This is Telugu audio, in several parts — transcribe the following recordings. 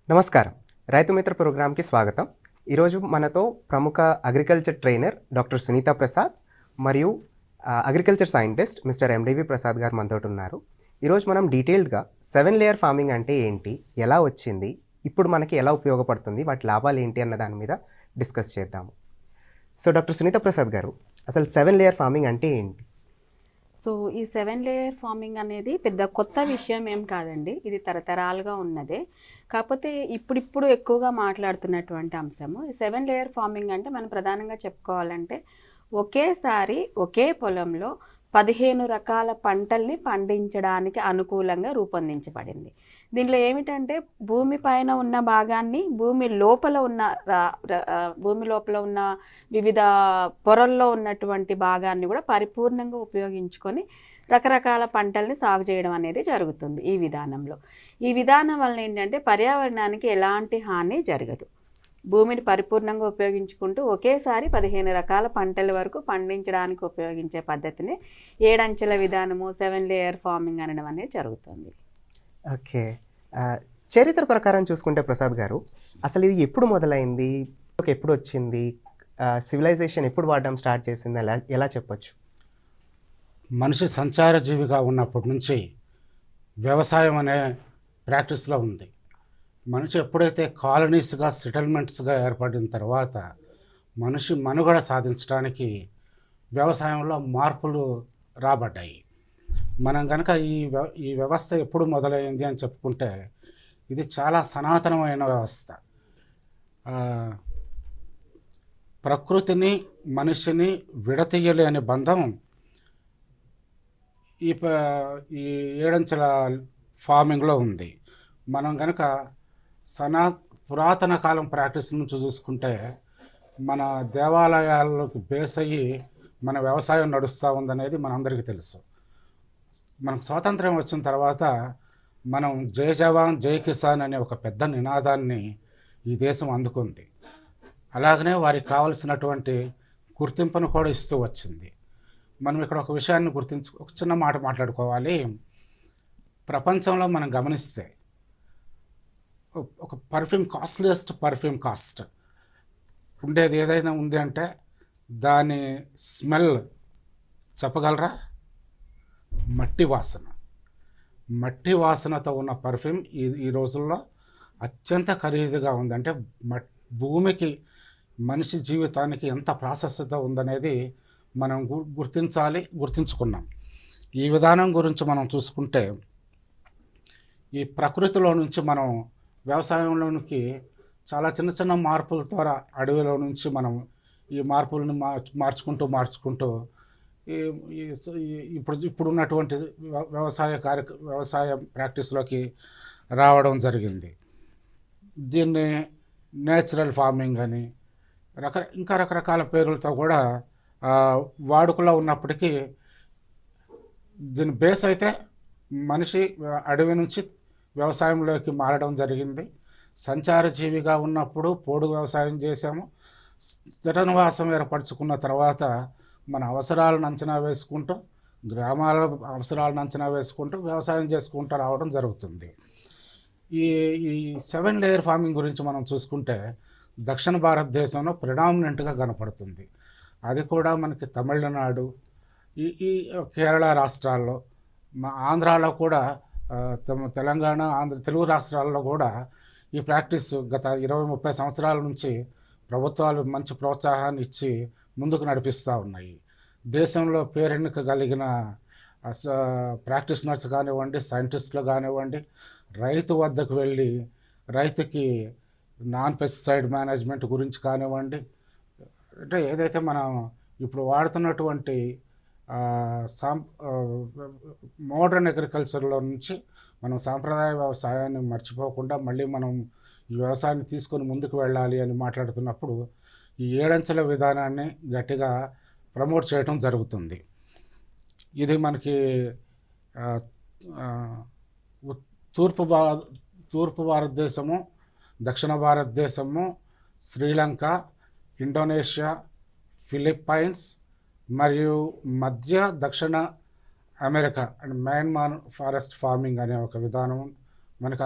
నమస్కారం. రైతు మిత్ర ప్రోగ్రామ్‌కి స్వాగతం. ఈరోజు మనతో ప్రముఖ agriculture trainer doctor Sunitha Prasad మరియు agriculture scientist mister MDV Prasad garu మనతోటున్నారు. ఈరోజు మనం డీటెయిల్డ్‌గా 7 లేయర్ ఫార్మింగ్ అంటే ఏంటి? ఎలా వచ్చింది? ఇప్పుడు మనకి ఎలా ఉపయోగపడుతుంది? వాటి లాభాలు ఏంటి అన్న దాని మీద డిస్కస్ చేద్దాము. సో డాక్టర్ సునీత ప్రసాద్ గారు, అసలు 7 లేయర్ ఫార్మింగ్ అంటే ఏంటి? సో ఈ 7 లేయర్ ఫార్మింగ్ అనేది పెద్ద కొత్త విషయం ఏం కాదండి. ఇది తరతరాలుగా ఉన్నదే. కాకపోతే ఇప్పుడిప్పుడు ఎక్కువగా మాట్లాడుతున్నటువంటి అంశము. ఈ 7 లేయర్ ఫార్మింగ్ అంటే మనం ప్రధానంగా చెప్పుకోవాలంటే ఒకేసారి ఒకే పొలంలో 15 రకాల పంటల్ని పండించడానికి అనుకూలంగా రూపొందించబడింది. దీనిలో ఏమిటంటే భూమి పైన ఉన్న భాగాన్ని భూమి లోపల ఉన్న వివిధ పొరల్లో ఉన్నటువంటి భాగాన్ని కూడా పరిపూర్ణంగా ఉపయోగించుకొని రకరకాల పంటల్ని సాగు చేయడం అనేది జరుగుతుంది ఈ విధానంలో. ఈ విధానం వలన ఏంటంటే పర్యావరణానికి ఎలాంటి హాని జరగదు. భూమిని పరిపూర్ణంగా ఉపయోగించుకుంటూ ఒకేసారి 15 రకాల పంటల వరకు పండించడానికి ఉపయోగించే పద్ధతిని 7 అంచెల విధానము 7 లేయర్ ఫార్మింగ్ అనడం అనేది జరుగుతుంది. ఓకే. చరిత్ర ప్రకారం చూసుకుంటే ప్రసాద్ గారు, అసలు ఇది ఎప్పుడు మొదలైంది? ఎప్పుడు వచ్చింది? సివిలైజేషన్ ఎప్పుడు వాడడం స్టార్ట్ చేసింది? ఎలా చెప్పొచ్చు? మనిషి సంచార జీవిగా ఉన్నప్పటి నుంచి వ్యవసాయం అనే ప్రాక్టీస్లో ఉంది. మనిషి ఎప్పుడైతే కాలనీస్గా సెటిల్మెంట్స్గా ఏర్పడిన తర్వాత మనిషి మనుగడ సాధించడానికి వ్యవసాయంలో మార్పులు రాబడ్డాయి. మనం కనుక ఈ వ్యవస్థ ఎప్పుడు మొదలైంది అని చెప్పుకుంటే ఇది చాలా సనాతనమైన వ్యవస్థ. ప్రకృతిని మనిషిని విడతీయలేని బంధం ఈ 7 ఫార్మింగ్లో ఉంది. మనం కనుక పురాతన కాలం ప్రాక్టీస్ నుంచి చూసుకుంటే మన దేవాలయాలకు బేస్ అయ్యి మన వ్యవసాయం నడుస్తూ ఉందనేది మనందరికీ తెలుసు. మనకు స్వాతంత్ర్యం వచ్చిన తర్వాత మనం జై జవాన్ జై కిసాన్ అనే ఒక పెద్ద నినాదాన్ని ఈ దేశం అందుకుంది. అలాగనే వారికి కావలసినటువంటి గుర్తింపును కూడా ఇస్తూ వచ్చింది. మనం ఇక్కడ ఒక విషయాన్ని ఒక చిన్న మాట మాట్లాడుకోవాలి. ప్రపంచంలో మనం గమనిస్తే ఒక కాస్ట్లీయెస్ట్ పర్ఫ్యూమ్ కాస్ట్ ఉండేది ఏదైనా ఉంది అంటే దాని స్మెల్ చెప్పగలరా? మట్టి వాసనతో ఉన్న పర్ఫ్యూమ్ ఈ రోజుల్లో అత్యంత ఖరీదుగా ఉంది. అంటే భూమికి మనిషి జీవితానికి ఎంత ప్రాశస్త్యత ఉందనేది మనం గుర్తించుకున్నాం. ఈ విధానం గురించి మనం చూసుకుంటే ఈ ప్రకృతిలో నుంచి మనం వ్యవసాయంలోనికి చాలా చిన్న చిన్న మార్పుల ద్వారా అడవిలో నుంచి మనం ఈ మార్పులను మార్చుకుంటూ ఇప్పుడు ఉన్నటువంటి వ్యవసాయ ప్రాక్టీస్లోకి రావడం జరిగింది. దీన్ని నేచురల్ ఫార్మింగ్ అని ఇంకా రకరకాల పేర్లతో కూడా వాడుకలో ఉన్నప్పటికీ దీని బేస్ అయితే మనిషి అడవి నుంచి వ్యవసాయంలోకి మారడం జరిగింది. సంచార జీవిగా ఉన్నప్పుడు పోడు వ్యవసాయం చేసాము. స్థిర నివాసం ఏర్పరచుకున్న తర్వాత మన అవసరాలను అంచనా వేసుకుంటూ గ్రామాల అవసరాలను అంచనా వేసుకుంటూ వ్యవసాయం చేసుకుంటూ రావడం జరుగుతుంది. ఈ 7 లేయర్ ఫార్మింగ్ గురించి మనం చూసుకుంటే దక్షిణ భారతదేశంలో ప్రిడామినెంట్గా కనపడుతుంది. అది కూడా మనకి తమిళనాడు, ఈ కేరళ రాష్ట్రాల్లో, ఆంధ్రాలో కూడా, తెలంగాణ, తెలుగు రాష్ట్రాల్లో కూడా ఈ ప్రాక్టీస్ గత 20-30 సంవత్సరాల నుంచి ప్రభుత్వాలు మంచి ప్రోత్సాహాన్ని ఇచ్చి ముందుకు నడిపిస్తూ ఉన్నాయి. దేశంలో పేరెన్నిక కలిగిన ప్రాక్టీషనర్స్ కానివ్వండి, సైంటిస్టులు కానివ్వండి, రైతు వద్దకు వెళ్ళి రైతుకి నాన్ పెస్టిసైడ్ మేనేజ్మెంట్ గురించి కానివ్వండి, అంటే ఏదైతే మనం ఇప్పుడు వాడుతున్నటువంటి మోడర్న్ అగ్రికల్చర్లో నుంచి మనం సాంప్రదాయ వ్యవసాయాన్ని మర్చిపోకుండా మళ్ళీ మనం ఈ వ్యవసాయాన్ని తీసుకొని ముందుకు వెళ్ళాలి అని మాట్లాడుతున్నప్పుడు ఈ 7 అంచెల విధానాన్ని గట్టిగా ప్రమోట్ చేయడం జరుగుతుంది. ఇది మనకి తూర్పు భారతదేశము, దక్షిణ భారతదేశము, శ్రీలంక, ఇండోనేషియా, ఫిలిప్పైన్స్ మరియు మధ్య దక్షిణ America and Myanmar forest farming అనే ఒక విధానం మనకు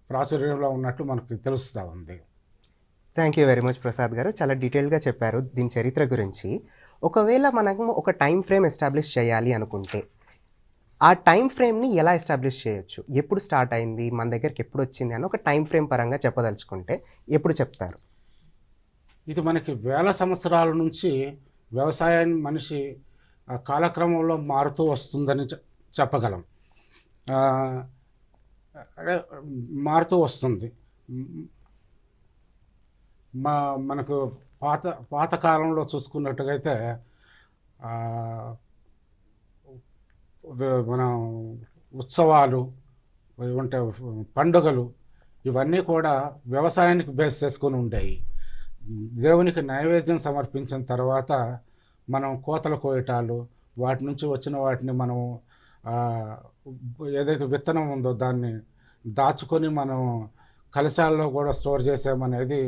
ప్రాచుర్యంలో ఉన్నట్లు మనకు తెలుస్తూ ఉంది. Thank you very much Prasad garu, చాలా డీటెయిల్గా చెప్పారు దీని చరిత్ర గురించి. ఒకవేళ మనము ఒక టైం ఫ్రేమ్ ఎస్టాబ్లిష్ చేయాలి అనుకుంటే ఆ టైం ఫ్రేమ్ని ఎలా ఎస్టాబ్లిష్ చేయొచ్చు? ఎప్పుడు స్టార్ట్ అయింది, మన దగ్గరికి ఎప్పుడు వచ్చింది అని ఒక టైం ఫ్రేమ్ పరంగా చెప్పదలుచుకుంటే ఎప్పుడు చెప్తారు? ఇది మనకి వేల సంవత్సరాల నుంచి వ్యవసాయాన్ని మనిషి కాలక్రమంలో మారుతూ వస్తుందని చెప్పగలం. మారుతూ వస్తుంది. మనకు పాతకాలంలో చూసుకున్నట్టుగైతే మన ఉత్సవాలు అంటే పండుగలు ఇవన్నీ కూడా వ్యవసాయానికి బేస్ చేసుకొని ఉండేవి. దేవునికి నైవేద్యం సమర్పించిన తర్వాత మనం కోతలు కోయటాలు, వాటి నుంచి వచ్చిన వాటిని మనం ఏదైతే విత్తనం ఉందో దాన్ని దాచుకొని మనం కలశాల్లో కూడా స్టోర్ చేసామనేది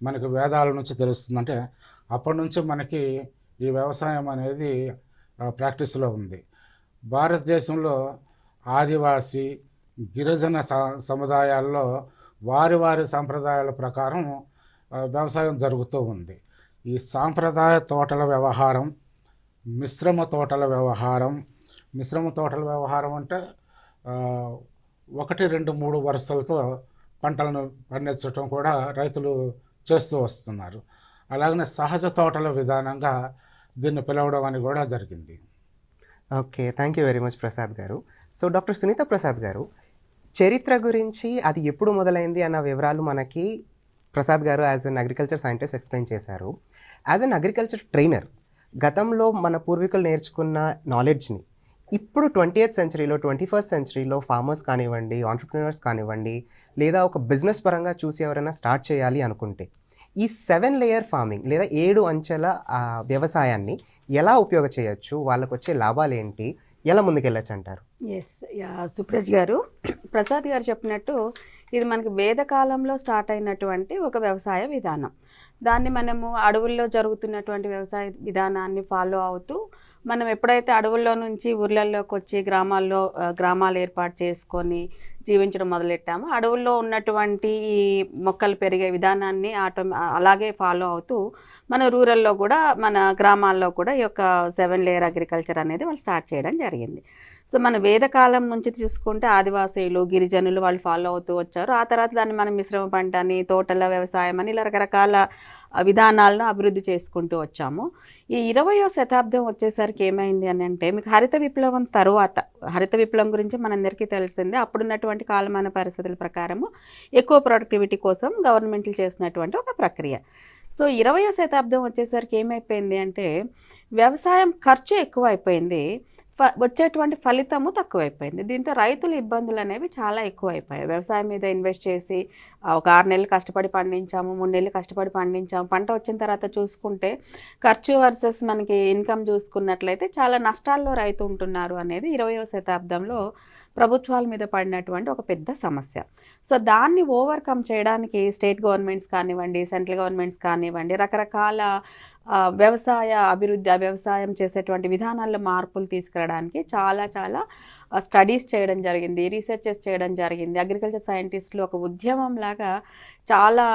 మనకి వేదాల నుంచి తెలుస్తుంది. అంటే అప్పటి నుంచి మనకి ఈ వ్యవసాయం అనేది ప్రాక్టీస్లో ఉంది. భారతదేశంలో ఆదివాసీ గిరిజన సముదాయాల్లో వారి వారి సాంప్రదాయాల ప్రకారం వ్యవసాయం జరుగుతూ ఉంది. ఈ సాంప్రదాయ తోటల వ్యవహారం, మిశ్రమ తోటల వ్యవహారం. మిశ్రమ తోటల వ్యవహారం అంటే 1, 2, 3 వరుసలతో పంటలను పండించడం కూడా రైతులు చేస్తూ వస్తున్నారు. అలాగనే సహజ తోటల విధానంగా దీన్ని పిలవడం అని కూడా జరిగింది. Okay, thank you very much Prasad గారు. సో డాక్టర్ సునీత ప్రసాద్ గారు, చరిత్ర గురించి అది ఎప్పుడు మొదలైంది అన్న వివరాలు మనకి ప్రసాద్ గారు యాజ్ అన్ అగ్రికల్చర్ సైంటిస్ట్ ఎక్స్ప్లెయిన్ చేశారు. యాజ్ అన్ అగ్రికల్చర్ ట్రైనర్, గతంలో మన పూర్వీకులు నేర్చుకున్న నాలెడ్జ్ని ఇప్పుడు 20th సెంచరీలో 21st సెంచరీలో ఫార్మర్స్ కానివ్వండి, ఆంటర్ప్రినర్స్ కానివ్వండి, లేదా ఒక బిజినెస్ పరంగా చూసి ఎవరైనా స్టార్ట్ చేయాలి అనుకుంటే ఈ 7 లేయర్ ఫార్మింగ్ లేదా 7 అంచెల వ్యవసాయాన్ని ఎలా ఉపయోగ చేయొచ్చు, వాళ్ళకు వచ్చే లాభాలు ఏంటి, ఎలా ముందుకెళ్ళచ్చు అంటారు? ఎస్, సుప్రజ్ గారు, ప్రసాద్ గారు చెప్పినట్టు ఇది మనకి వేదకాలంలో స్టార్ట్ అయినటువంటి ఒక వ్యవసాయ విధానం. దాన్ని మనము అడవుల్లో జరుగుతున్నటువంటి వ్యవసాయ విధానాన్ని ఫాలో అవుతూ మనం ఎప్పుడైతే అడవుల్లో నుంచి ఊర్లలోకి వచ్చి గ్రామాలు ఏర్పాటు చేసుకొని జీవించడం మొదలెట్టామో, అడవుల్లో ఉన్నటువంటి ఈ మొక్కలు పెరిగే విధానాన్ని అలాగే ఫాలో అవుతూ మన రూరల్లో కూడా, మన గ్రామాల్లో కూడా ఈ యొక్క 7 లేయర్ అగ్రికల్చర్ అనేది వాళ్ళు స్టార్ట్ చేయడం జరిగింది. సో మన వేదకాలం నుంచి చూసుకుంటే ఆదివాసీలు, గిరిజనులు వాళ్ళు ఫాలో అవుతూ వచ్చారు. ఆ తర్వాత దాన్ని మనం మిశ్రమ పంట అని, తోటల వ్యవసాయం అని, ఇలా రకరకాల విధానాలను అభివృద్ధి చేసుకుంటూ వచ్చాము. ఈ 20వ శతాబ్దం వచ్చేసరికి ఏమైంది అని అంటే, మీకు హరిత విప్లవం తరువాత, హరిత విప్లవం గురించి మనందరికీ తెలిసిందే. అప్పుడున్నటువంటి కాలమాన పరిస్థితుల ప్రకారము ఎక్కువ ప్రొడక్టివిటీ కోసం గవర్నమెంట్లు చేసినటువంటి ఒక ప్రక్రియ. సో 20వ శతాబ్దం వచ్చేసరికి ఏమైపోయింది అంటే, వ్యవసాయం ఖర్చు ఎక్కువ అయిపోయింది, వచ్చేటువంటి ఫలితము తక్కువైపోయింది. దీంతో రైతుల ఇబ్బందులు అనేవి చాలా ఎక్కువైపోయాయి. వ్యవసాయం మీద ఇన్వెస్ట్ చేసి ఒక 6 నెలలు కష్టపడి పండించాము, 3 నెలలు కష్టపడి పండించాము, పంట వచ్చిన తర్వాత చూసుకుంటే ఖర్చు వర్సెస్ మనకి ఇన్కమ్ చూసుకున్నట్లయితే చాలా నష్టాల్లో రైతు ఉంటున్నారు అనేది 20వ శతాబ్దంలో ప్రభుత్వాల మీద పడినటువంటి ఒక పెద్ద సమస్య. సో దాన్ని ఓవర్కమ్ చేయడానికి స్టేట్ గవర్నమెంట్స్ కానివ్వండి, సెంట్రల్ గవర్నమెంట్స్ కానివ్వండి, రకరకాల వ్యవసాయం చేసేటువంటి విధానాల్లో మార్పులు తీసుకురావడానికి చాలా స్టడీస్ చేయడం జరిగింది, రీసెర్చెస్ చేయడం జరిగింది. అగ్రికల్చర్ సైంటిస్టులు ఒక ఉద్యమం లాగా చాలా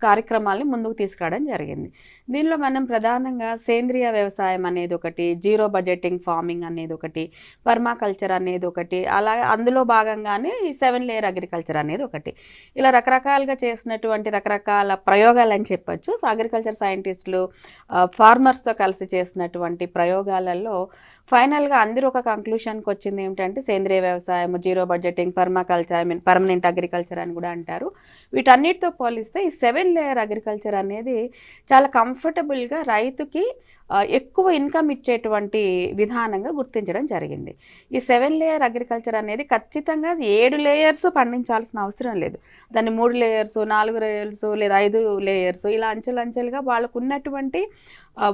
కార్యక్రమాలను ముందుకు తీసుకురావడం జరిగింది. దీనిలో మనం ప్రధానంగా సేంద్రియ వ్యవసాయం అనేది ఒకటి, జీరో బడ్జెటింగ్ ఫార్మింగ్ అనేది ఒకటి, పర్మాకల్చర్ అనేది ఒకటి, అలా అందులో భాగంగానే ఈ 7 లేయర్ అగ్రికల్చర్ అనేది ఒకటి. ఇలా రకరకాలుగా చేసినటువంటి రకరకాల ప్రయోగాలు అని చెప్పచ్చు. సో అగ్రికల్చర్ సైంటిస్టులు ఫార్మర్స్తో కలిసి చేసినటువంటి ప్రయోగాలలో ఫైనల్గా అందరూ ఒక కంక్లూషన్కి వచ్చింది ఏమిటంటే, సేంద్రియ వ్యవసాయం, zero budgeting, permaculture, permanent agriculture అని కూడా అంటారు. వీటన్నిటితో పోలిస్తే ఈ 7 లేయర్ అగ్రికల్చర్ అనేది చాలా కంఫర్టబుల్గా రైతుకి ఎక్కువ ఇన్కమ్ ఇచ్చేటువంటి విధానంగా గుర్తించడం జరిగింది. ఈ 7 లేయర్ అగ్రికల్చర్ అనేది ఖచ్చితంగా 7 లేయర్స్ పండించాల్సిన అవసరం లేదు. దాన్ని 3 లేయర్స్, 4 లేయర్స్ లేదా 5 లేయర్స్ ఇలా అంచెలంచెలుగా వాళ్ళకు ఉన్నటువంటి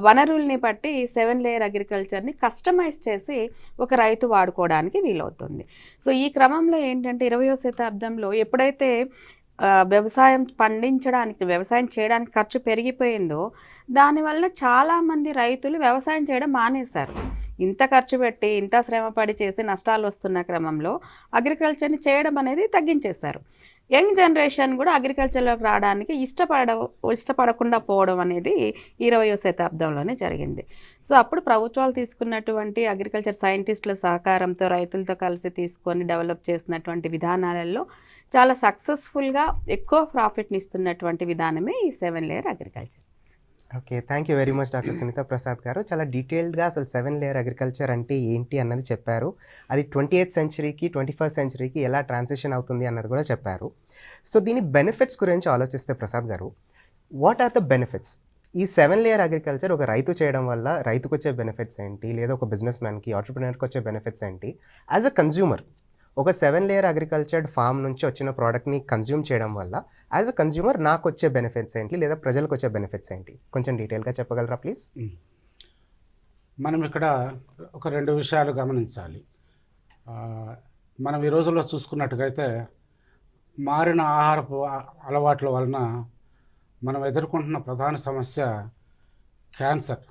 వనరుల్ని బట్టి 7 లేయర్ అగ్రికల్చర్ని కస్టమైజ్ చేసి ఒక రైతు వాడుకోవడానికి వీలవుతుంది. సో ఈ క్రమంలో ఏంటంటే 20వ శతాబ్దంలో ఎప్పుడైతే వ్యవసాయం పండించడానికి, వ్యవసాయం చేయడానికి ఖర్చు పెరిగిపోయిందో, దానివల్ల చాలామంది రైతులు వ్యవసాయం చేయడం మానేశారు. ఇంత ఖర్చు పెట్టి, ఇంత శ్రమపడి చేసి నష్టాలు వస్తున్న క్రమంలో అగ్రికల్చర్ని చేయడం అనేది తగ్గించేశారు. యంగ్ జనరేషన్ కూడా అగ్రికల్చర్లోకి రావడానికి ఇష్టపడకుండా పోవడం అనేది 20వ శతాబ్దంలోనే జరిగింది. సో అప్పుడు ప్రభుత్వాలు తీసుకున్నటువంటి అగ్రికల్చర్ సైంటిస్టుల సహకారంతో రైతులతో కలిసి తీసుకొని డెవలప్ చేసినటువంటి విధానాలలో చాలా సక్సెస్ఫుల్గా ఎక్కువ ప్రాఫిట్ని ఇస్తున్నటువంటి విధానమే ఈ 7 layer agriculture. Okay, thank you very much doctor Sunitha Prasad garu. చాలా డీటెయిల్డ్గా అసలు 7 లేయర్ అగ్రికల్చర్ అంటే ఏంటి అన్నది చెప్పారు. అది 28th సెంచరీకి 21st సెంచరీకి ఎలా ట్రాన్సిషన్ అవుతుంది అన్నది కూడా చెప్పారు. సో దీని బెనిఫిట్స్ గురించి ఆలోచిస్తే ప్రసాద్ గారు, వాట్ ఆర్ ద బెనిఫిట్స్? ఈ 7 లేయర్ అగ్రికల్చర్ ఒక రైతు చేయడం వల్ల రైతుకు వచ్చే బెనిఫిట్స్ ఏంటి, లేదా ఒక బిజినెస్ మ్యాన్కి, ఆంటర్‌ప్రెన్యూర్కి వచ్చే బెనిఫిట్స్ ఏంటి? యాజ్ అ కన్జ్యూమర్, ఒక 7 లేయర్ అగ్రికల్చర్డ్ ఫామ్ నుంచి వచ్చిన ప్రోడక్ట్ని కన్జ్యూమ్ చేయడం వల్ల యాజ్ అ కన్జ్యూమర్ నాకు వచ్చే బెనిఫిట్స్ ఏంటి, లేదా ప్రజలకు వచ్చే బెనిఫిట్స్ ఏంటి? కొంచెం డీటెయిల్గా చెప్పగలరా ప్లీజ్? మనం ఇక్కడ ఒక 2 విషయాలు గమనించాలి. మనం ఈ రోజుల్లో చూసుకున్నట్టుగైతే మారిన ఆహారపు అలవాట్ల వలన మనం ఎదుర్కొంటున్న ప్రధాన సమస్య క్యాన్సర్.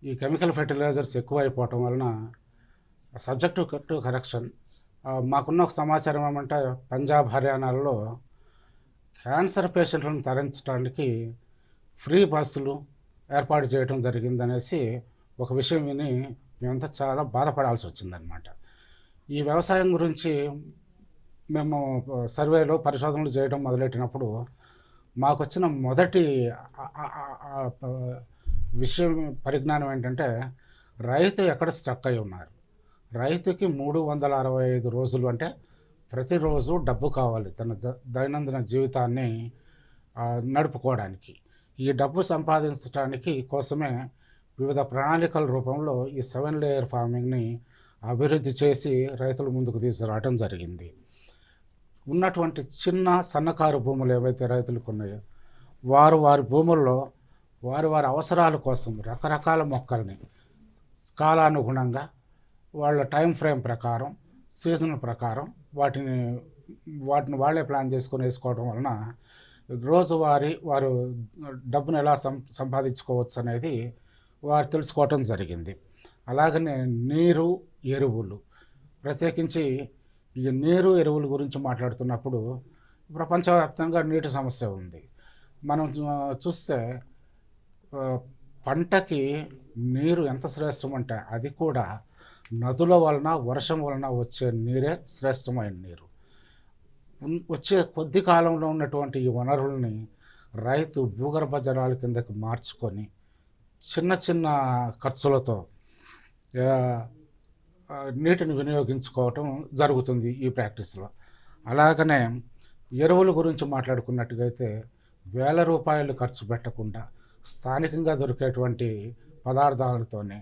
ఈ కెమికల్ ఫెర్టిలైజర్స్ ఎక్కువైపోవటం వలన సబ్జెక్ట్ టు కరెక్షన్, మాకున్న ఒక సమాచారం ఏమంటే పంజాబ్, హర్యానాలో క్యాన్సర్ పేషెంట్లను తరలించడానికి ఫ్రీ బస్సులు ఏర్పాటు చేయడం జరిగిందనేసి ఒక విషయం విని మేమంతా చాలా బాధపడాల్సి వచ్చిందనమాట. ఈ వ్యవసాయం గురించి మేము సర్వేలో పరిశోధనలు చేయడం మొదలెట్టినప్పుడు మాకు వచ్చిన మొదటి విషయం పరిజ్ఞానం ఏంటంటే, రైతు ఎక్కడ స్ట్రక్ అయి ఉన్నారు. రైతుకి 365 రోజులు అంటే ప్రతిరోజు డబ్బు కావాలి తన దైనందిన జీవితాన్ని నడుపుకోవడానికి. ఈ డబ్బు సంపాదించడానికి కోసమే వివిధ ప్రణాళికల రూపంలో ఈ 7 లేయర్ ఫార్మింగ్ని అభివృద్ధి చేసి రైతుల ముందుకు తీసుకురావడం జరిగింది. ఉన్నటువంటి చిన్న సన్నకారు భూములు ఏవైతే రైతులకు ఉన్నాయో, వారి భూముల్లో వారి అవసరాల కోసం రకరకాల మొక్కల్ని కాలానుగుణంగా వాళ్ళ టైం ఫ్రేమ్ ప్రకారం, సీజన్ ప్రకారం వాటిని వాళ్ళే ప్లాన్ చేసుకొని వేసుకోవడం వలన వారు డబ్బును ఎలా సంపాదించుకోవచ్చు అనేది వారు తెలుసుకోవటం జరిగింది. అలాగనే నీరు, ఎరువులు, ప్రత్యేకించి ఈ నీరు, ఎరువుల గురించి మాట్లాడుతున్నప్పుడు ప్రపంచవ్యాప్తంగా నీటి సమస్య ఉంది. మనం చూస్తే పంటకి నీరు ఎంత శ్రేష్టం అంటే అది కూడా నదుల వలన, వర్షం వలన వచ్చే నీరే శ్రేష్టమైన నీరు. వచ్చే కొద్ది కాలంలో ఉన్నటువంటి ఈ వనరుల్ని రైతు భూగర్భ జలాల కిందకి మార్చుకొని చిన్న ఖర్చులతో నీటిని వినియోగించుకోవటం జరుగుతుంది ఈ ప్రాక్టీస్లో. అలాగనే ఎరువుల గురించి మాట్లాడుకున్నట్టుగైతే వేల రూపాయలు ఖర్చు పెట్టకుండా స్థానికంగా దొరికేటువంటి పదార్థాలతోనే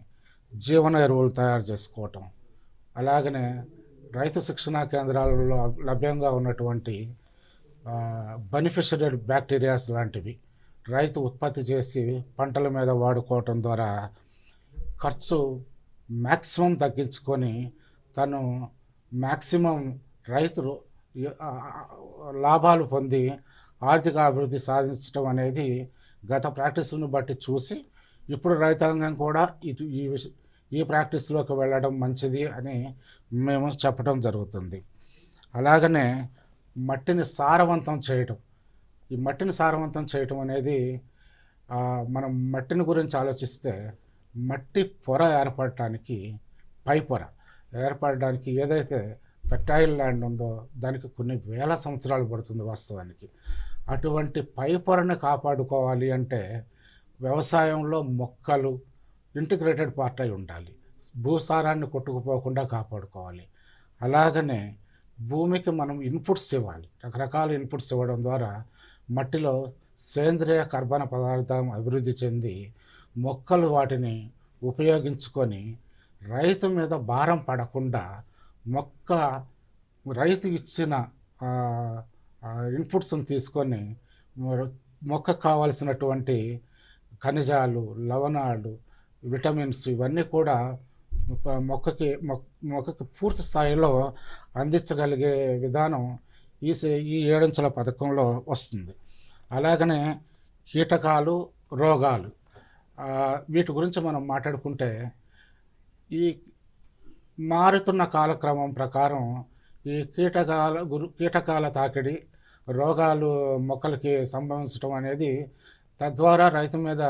జీవన ఎరువులు తయారు చేసుకోవటం, అలాగనే రైతు శిక్షణా కేంద్రాలలో లభ్యంగా ఉన్నటువంటి బెనిఫిషరీ బ్యాక్టీరియాస్ లాంటివి రైతు ఉత్పత్తి చేసి పంటల మీద వాడుకోవటం ద్వారా ఖర్చు మ్యాక్సిమం తగ్గించుకొని తను మ్యాక్సిమం రైతు లాభాలు పొంది ఆర్థిక అభివృద్ధి సాధించడం అనేది గత ప్రాక్టీసులను బట్టి చూసి ఇప్పుడు రైతాంగం కూడా ఈ ప్రాక్టీస్లోకి వెళ్ళడం మంచిది అని మేము చెప్పడం జరుగుతుంది. అలాగనే మట్టిని సారవంతం చేయటం, ఈ మట్టిని సారవంతం చేయటం అనేది మనం మట్టిని గురించి ఆలోచిస్తే మట్టి పొర ఏర్పడటానికి, పై పొర ఏర్పడడానికి ఏదైతే ఫెర్టైల్ ల్యాండ్ ఉందో దానికి కొన్ని వేల సంవత్సరాలు పడుతుంది వాస్తవానికి. అటువంటి పై పొరను కాపాడుకోవాలి అంటే వ్యవసాయంలో మొక్కలు ఇంటిగ్రేటెడ్ పార్ట్ అయి ఉండాలి. భూసారాన్ని కొట్టుకుపోకుండా కాపాడుకోవాలి. అలాగనే భూమికి మనం ఇన్పుట్స్ ఇవ్వాలి. రకరకాల ఇన్పుట్స్ ఇవ్వడం ద్వారా మట్టిలో సేంద్రియ కర్బన పదార్థం అభివృద్ధి చెంది మొక్కలు వాటిని ఉపయోగించుకొని రైతు మీద భారం పడకుండా రైతు ఇచ్చిన ఇన్పుట్స్ని తీసుకొని మొక్కకు కావాల్సినటువంటి ఖనిజాలు, లవణాలు, విటమిన్స్ ఇవన్నీ కూడా మొక్కకి పూర్తి స్థాయిలో అందించగలిగే విధానం ఈ ఏడంచెల పథకంలో వస్తుంది. అలాగనే కీటకాలు, రోగాలు, వీటి గురించి మనం మాట్లాడుకుంటే ఈ మారుతున్న కాలక్రమం ప్రకారం ఈ కీటకాల తాకిడి, రోగాలు మొక్కలకి సంభవించడం అనేది తద్వారా రైతు మీద